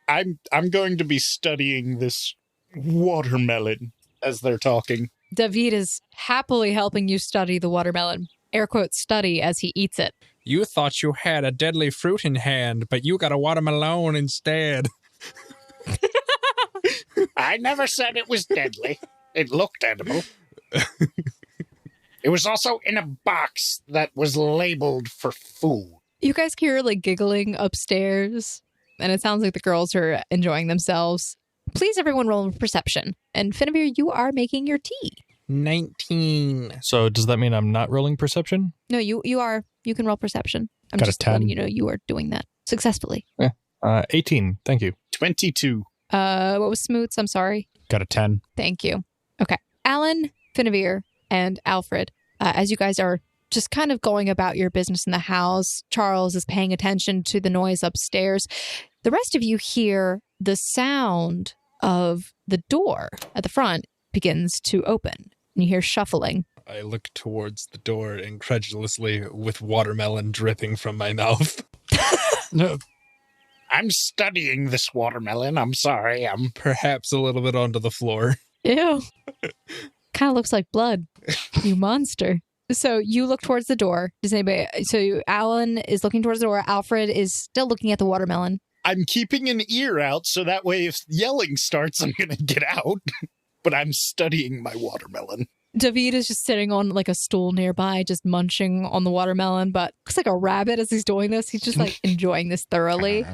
I'm going to be studying this watermelon as they're talking. David is happily helping you study the watermelon. Air quotes study as he eats it. You thought you had a deadly fruit in hand, but you got a watermelon instead. I never said it was deadly. It looked edible. It was also in a box that was labeled for food. You guys hear like giggling upstairs, and it sounds like the girls are enjoying themselves. Please, everyone, roll perception. And Finiavir, you are making your tea. 19. So does that mean I'm not rolling perception? No, you are. You can roll perception. I'm Got a just 10. letting you know you are doing that successfully. 18. Thank you. 22. What was Smoots? I'm sorry. Got a 10. Thank you. Okay. Alan, Finiavir, and Alfred, as you guys are just kind of going about your business in the house, Charles is paying attention to the noise upstairs. The rest of you hear the sound of the door at the front begins to open. And you hear shuffling. I look towards the door incredulously with watermelon dripping from my mouth. No. I'm studying this watermelon. I'm sorry. Perhaps a little bit onto the floor. Ew. Kind of looks like blood. You monster. So you look towards the door. Does anybody? So Alan is looking towards the door. Alfred is still looking at the watermelon. I'm keeping an ear out so that way if yelling starts, I'm going to get out. But I'm studying my watermelon. David is just sitting on like a stool nearby, just munching on the watermelon, but looks like a rabbit as he's doing this. He's just like enjoying this thoroughly.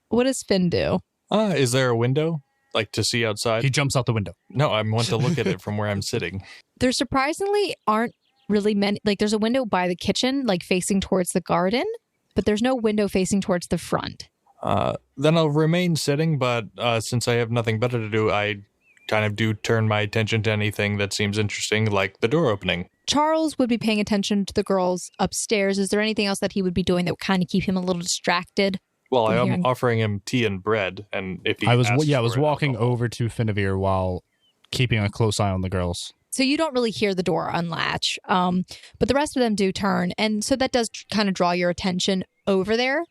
What does Finn do? Is there a window? Like to see outside? He jumps out the window. No, I want to look at it from where I'm sitting. There surprisingly aren't really many. Like there's a window by the kitchen, like facing towards the garden, but there's no window facing towards the front. Then I'll remain sitting, but since I have nothing better to do, I kind of do turn my attention to anything that seems interesting, like the door opening. Charles would be paying attention to the girls upstairs. Is there anything else that he would be doing that would kind of keep him a little distracted? Well, from I am hearing. offering him tea and bread, and if he I was asks for walking alcohol- over to Finiavir while keeping a close eye on the girls. So you don't really hear the door unlatch, but the rest of them do turn. And so that does kind of draw your attention over there.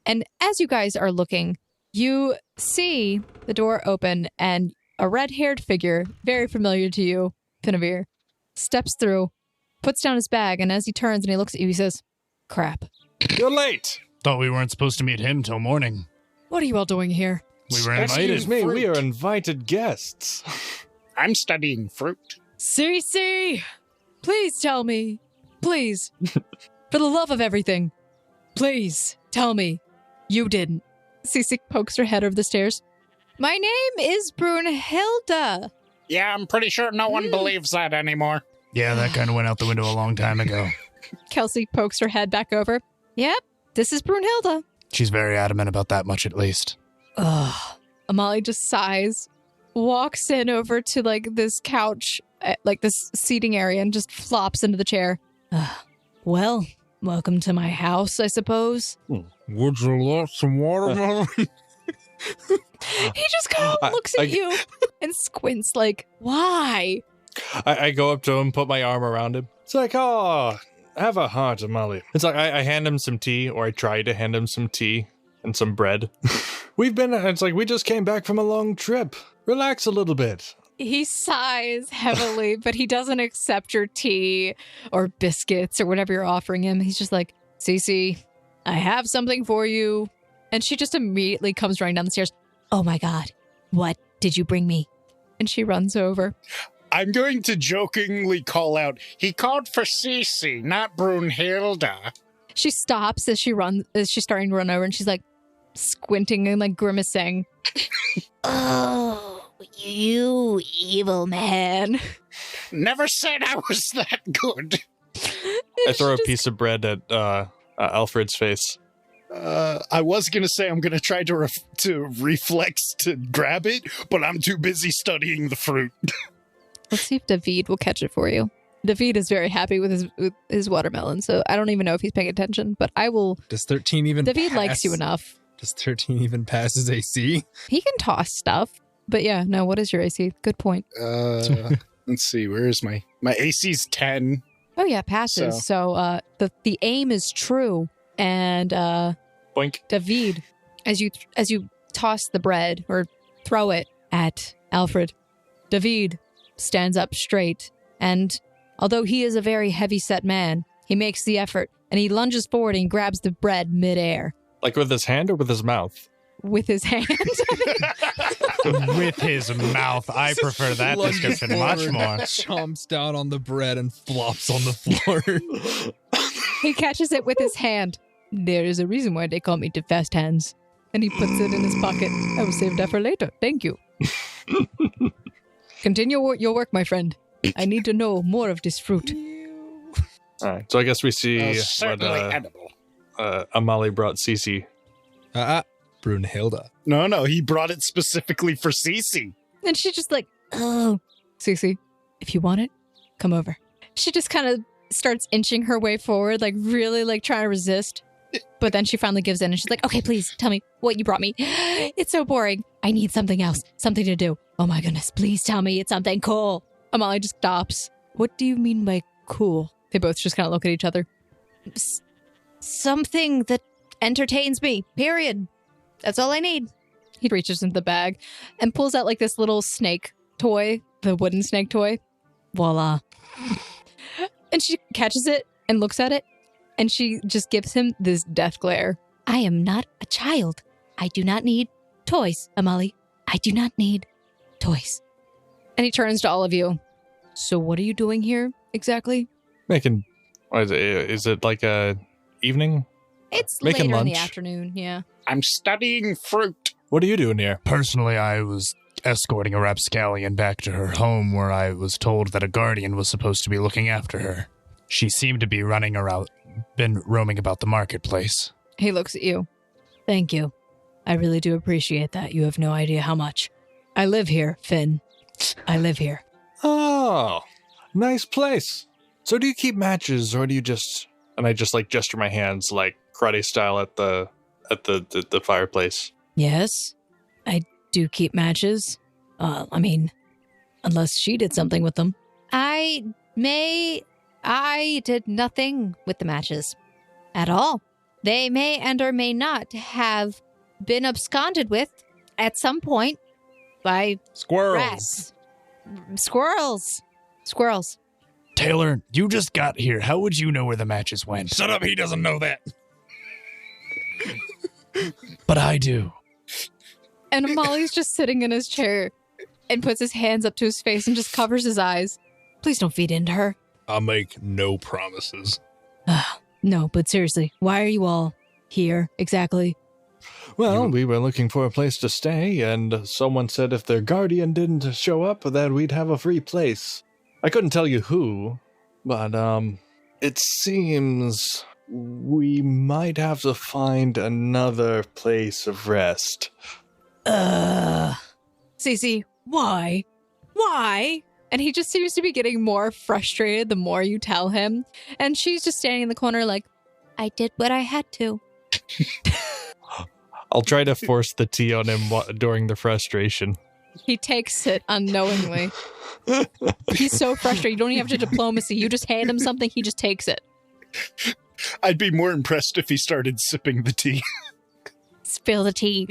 And as you guys are looking, you see the door open and a red-haired figure, very familiar to you, Finiavir, steps through, puts down his bag, and as he turns and he looks at you, he says, "Crap. You're late. Thought we weren't supposed to meet him till morning. What are you all doing here?" We were invited. Excuse me, we are invited guests. I'm studying fruit. Cece, please tell me. Please. For the love of everything. Please tell me you didn't. Cece pokes her head over the stairs. My name is Brunhilde. Yeah, I'm pretty sure no one believes that anymore. Yeah, that kind of went out the window a long time ago. Kelsey pokes her head back over. Yep, this is Brunhilde. She's very adamant about that much, at least. Ugh. Amali just sighs, walks in over to like this couch, like this seating area, and just flops into the chair. Well, welcome to my house, I suppose. Would you like some watermelon? He just kind of looks at you and squints like, why? I go up to him, put my arm around him. It's like, oh, have a heart, Amali. It's like I hand him some tea, or I try to hand him some tea and some bread. It's like we just came back from a long trip. Relax a little bit. He sighs heavily, but he doesn't accept your tea or biscuits or whatever you're offering him. He's just like, Cece, I have something for you. And she just immediately comes running down the stairs. Oh my God, what did you bring me? And she runs over. I'm going to jokingly call out, he called for Cece, not Brunhilde. She stops as she's starting to run over, and she's like squinting and like grimacing. Oh, you evil man. Never said I was that good. I throw a piece of bread at Alfred's face. I was going to say I'm going to try to reflex to grab it, but I'm too busy studying the fruit. Let's see if David will catch it for you. David is very happy with his watermelon, so I don't even know if he's paying attention, but I will. Does 13 even David pass? likes you enough. Does 13 even pass his AC? He can toss stuff, but yeah, no, what is your AC? Good point. Let's see, where is my AC's 10. Oh yeah, passes. So the aim is true, and Boink. David, as you toss the bread or throw it at Alfred, David stands up straight, and although he is a very heavy-set man, he makes the effort, and he lunges forward and grabs the bread midair. Like with his hand or with his mouth? With his hand. With his mouth. I prefer that Lunges description much forward, more. Chomps down on the bread and flops on the floor. He catches it with his hand. There is a reason why they call me the fast hands. And he puts it in his pocket. I will save that for later. Thank you. Continue your work, my friend. I need to know more of this fruit. All right, so I guess we see Certainly what edible. Amali brought Cece. Brunhilde. No, he brought it specifically for Cece. And she's just like, oh, Cece, if you want it, come over. She just kind of starts inching her way forward, like really like trying to resist. But then she finally gives in and she's like, okay, please tell me what you brought me. It's so boring. I need something else, something to do. Oh my goodness, please tell me it's something cool. Amali just stops. What do you mean by cool? They both just kind of look at each other. Something that entertains me, period. That's all I need. He reaches into the bag and pulls out like this little snake toy, the wooden snake toy. Voila. And she catches it and looks at it, and she just gives him this death glare. I am not a child. I do not need toys, Amali. I do not need toys. And he turns to all of you. So what are you doing here exactly? Making, what is it like a evening? It's Making later in the lunch. afternoon, yeah. I'm studying fruit. What are you doing here? Personally, I was escorting a rapscallion back to her home where I was told that a guardian was supposed to be looking after her. She seemed to be been roaming about the marketplace. He looks at you. Thank you. I really do appreciate that. You have no idea how much. I live here, Finn. I live here. Oh, nice place. So do you keep matches, or do you just... And I just like gesture my hands like karate style at the at the fireplace. Yes, I do keep matches. Unless she did something with them. I did nothing with the matches at all. They may and or may not have been absconded with at some point by Squirrels. rats. Squirrels. Taylor, you just got here. How would you know where the matches went? Shut up, he doesn't know that. But I do. And Amali's just sitting in his chair and puts his hands up to his face and just covers his eyes. Please don't feed into her. I'll make no promises. No, but seriously, why are you all here exactly? Well, we were looking for a place to stay, and someone said if their guardian didn't show up, that we'd have a free place. I couldn't tell you who, but it seems we might have to find another place of rest. Cece, why? Why? And he just seems to be getting more frustrated the more you tell him. And she's just standing in the corner like, I did what I had to. I'll try to force the tea on him during the frustration. He takes it unknowingly. He's so frustrated. You don't even have to diplomacy. You just hand him something, he just takes it. I'd be more impressed if he started sipping the tea. Spill the tea.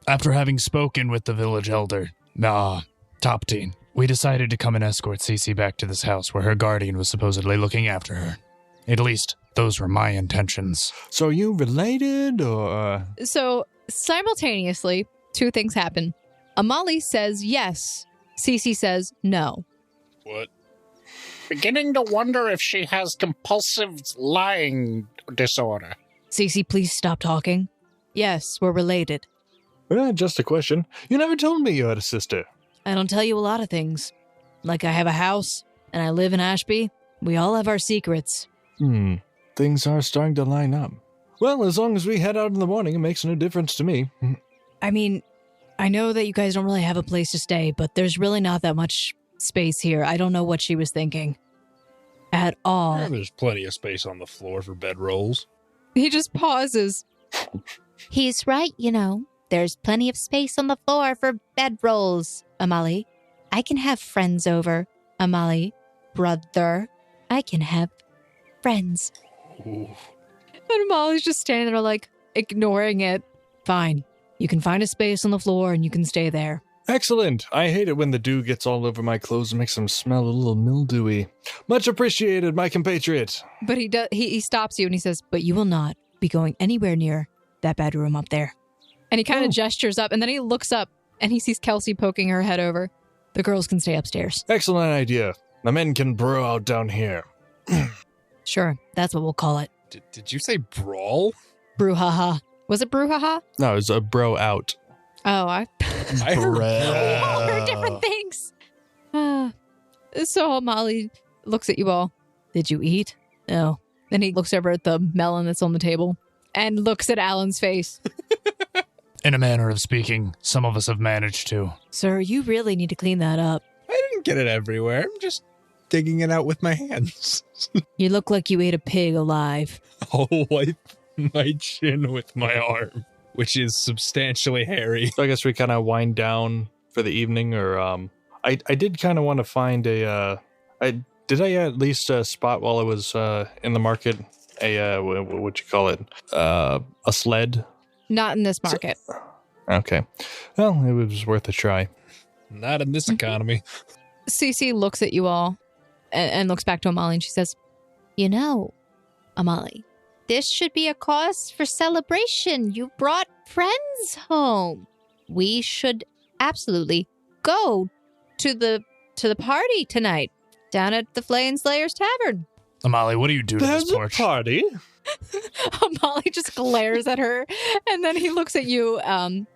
After having spoken with the village elder, Topteen, we decided to come and escort Cece back to this house where her guardian was supposedly looking after her. At least, those were my intentions. So are you related, or...? So, simultaneously, two things happen. Amali says yes. Cece says no. What? Beginning to wonder if she has compulsive lying disorder. Cece, please stop talking. Yes, we're related. Just a question. You never told me you had a sister. I don't tell you a lot of things. Like I have a house, and I live in Ashpi. We all have our secrets. Things are starting to line up. Well, as long as we head out in the morning, it makes no difference to me. I mean, I know that you guys don't really have a place to stay, but there's really not that much space here. I don't know what she was thinking. At all. There's plenty of space on the floor for bedrolls. He just pauses. He's right, you know. There's plenty of space on the floor for bedrolls, Amali. I can have friends over, Amali. Brother, I can have friends. Ooh. And Amali's just standing there like, ignoring it. Fine. You can find a space on the floor and you can stay there. Excellent. I hate it when the dew gets all over my clothes and makes them smell a little mildewy. Much appreciated, my compatriot. But he stops you and he says, But you will not be going anywhere near that bedroom up there. and he kind of gestures up, and then he looks up and he sees Kelsey poking her head over. The girls can stay upstairs. Excellent idea. The men can brew out down here. Sure, that's what we'll call it. Did you say brawl? Brouhaha. Was it brouhaha? No, it's a bro out. Oh, I heard different things. So Amali looks at you all. Did you eat? No. Then he looks over at the melon that's on the table and looks at Alan's face. In a manner of speaking, some of us have managed to. Sir, you really need to clean that up. I didn't get it everywhere. I'm just digging it out with my hands. You look like you ate a pig alive. I'll wipe my chin with my arm, which is substantially hairy. So I guess we kind of wind down for the evening, or I did kind of want to find a did I at least spot while I was in the market what you call it, a sled? Not in this market. Okay, well, it was worth a try. Not in this economy. Cece looks at you all and looks back to Amali, and she says, You know, Amali, this should be a cause for celebration. You brought friends home. We should absolutely go to the party tonight down at the Flay and Slayer's Tavern. Amali, what do you do to There's this porch? a party. Amali just glares at her, and then he looks at you,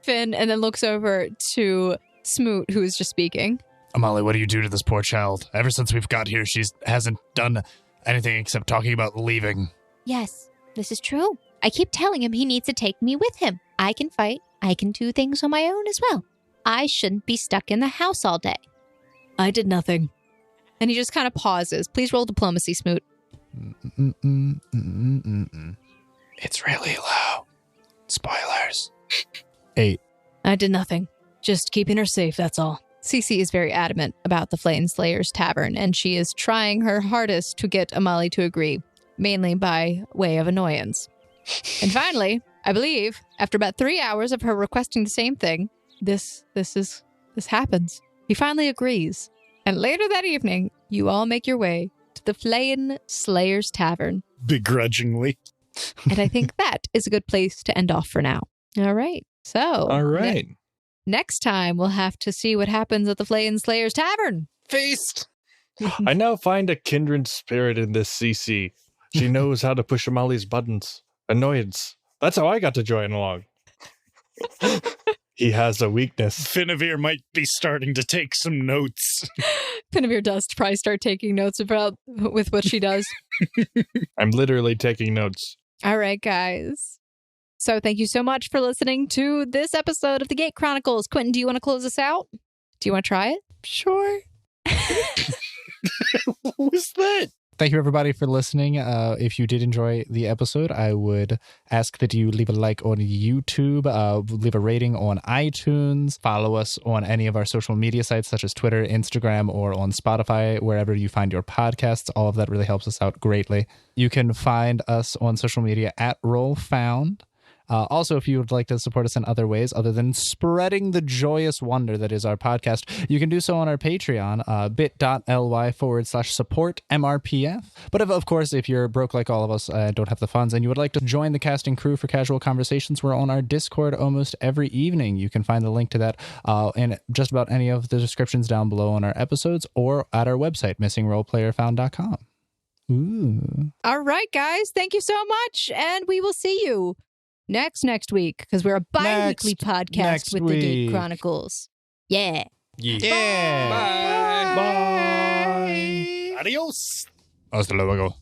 Finn, and then looks over to Smoot, who is just speaking. Amali, what do you do to this poor child? Ever since we've got here, she hasn't done anything except talking about leaving. Yes, this is true. I keep telling him he needs to take me with him. I can fight. I can do things on my own as well. I shouldn't be stuck in the house all day. I did nothing. And he just kind of pauses. Please roll diplomacy, Smoot. It's really low. Spoilers. 8. I did nothing. Just keeping her safe, that's all. Cece is very adamant about the Flame Slayer's Tavern, and she is trying her hardest to get Amali to agree, mainly by way of annoyance. And finally, I believe, after about 3 hours of her requesting the same thing, this happens. He finally agrees. And later that evening, you all make your way to the Flame Slayer's Tavern. Begrudgingly. And I think that is a good place to end off for now. All right. So. All right. Next time, we'll have to see what happens at the Flame Slayer's Tavern. Feast! I now find a kindred spirit in this CC. She knows how to push Amali's buttons. Annoyance. That's how I got to join along. He has a weakness. Finiavir might be starting to take some notes. Finiavir does probably start taking notes with what she does. I'm literally taking notes. All right, guys. So thank you so much for listening to this episode of the Gate Chronicles. Quentin, do you want to close us out? Do you want to try it? Sure. What was that? Thank you, everybody, for listening. If you did enjoy the episode, I would ask that you leave a like on YouTube, leave a rating on iTunes, follow us on any of our social media sites such as Twitter, Instagram, or on Spotify, wherever you find your podcasts. All of that really helps us out greatly. You can find us on social media at RollFound. Also, if you would like to support us in other ways other than spreading the joyous wonder that is our podcast, you can do so on our Patreon, bit.ly/support MRPF. But of course, if you're broke like all of us, don't have the funds, and you would like to join the casting crew for casual conversations, we're on our Discord almost every evening. You can find the link to that in just about any of the descriptions down below on our episodes or at our website, missingroleplayerfound.com. Ooh. All right, guys. Thank you so much. And we will see you next week, because we're a bi-weekly podcast with the Gate Chronicles. Yeah. Yeah. Bye. Adios. Hasta luego.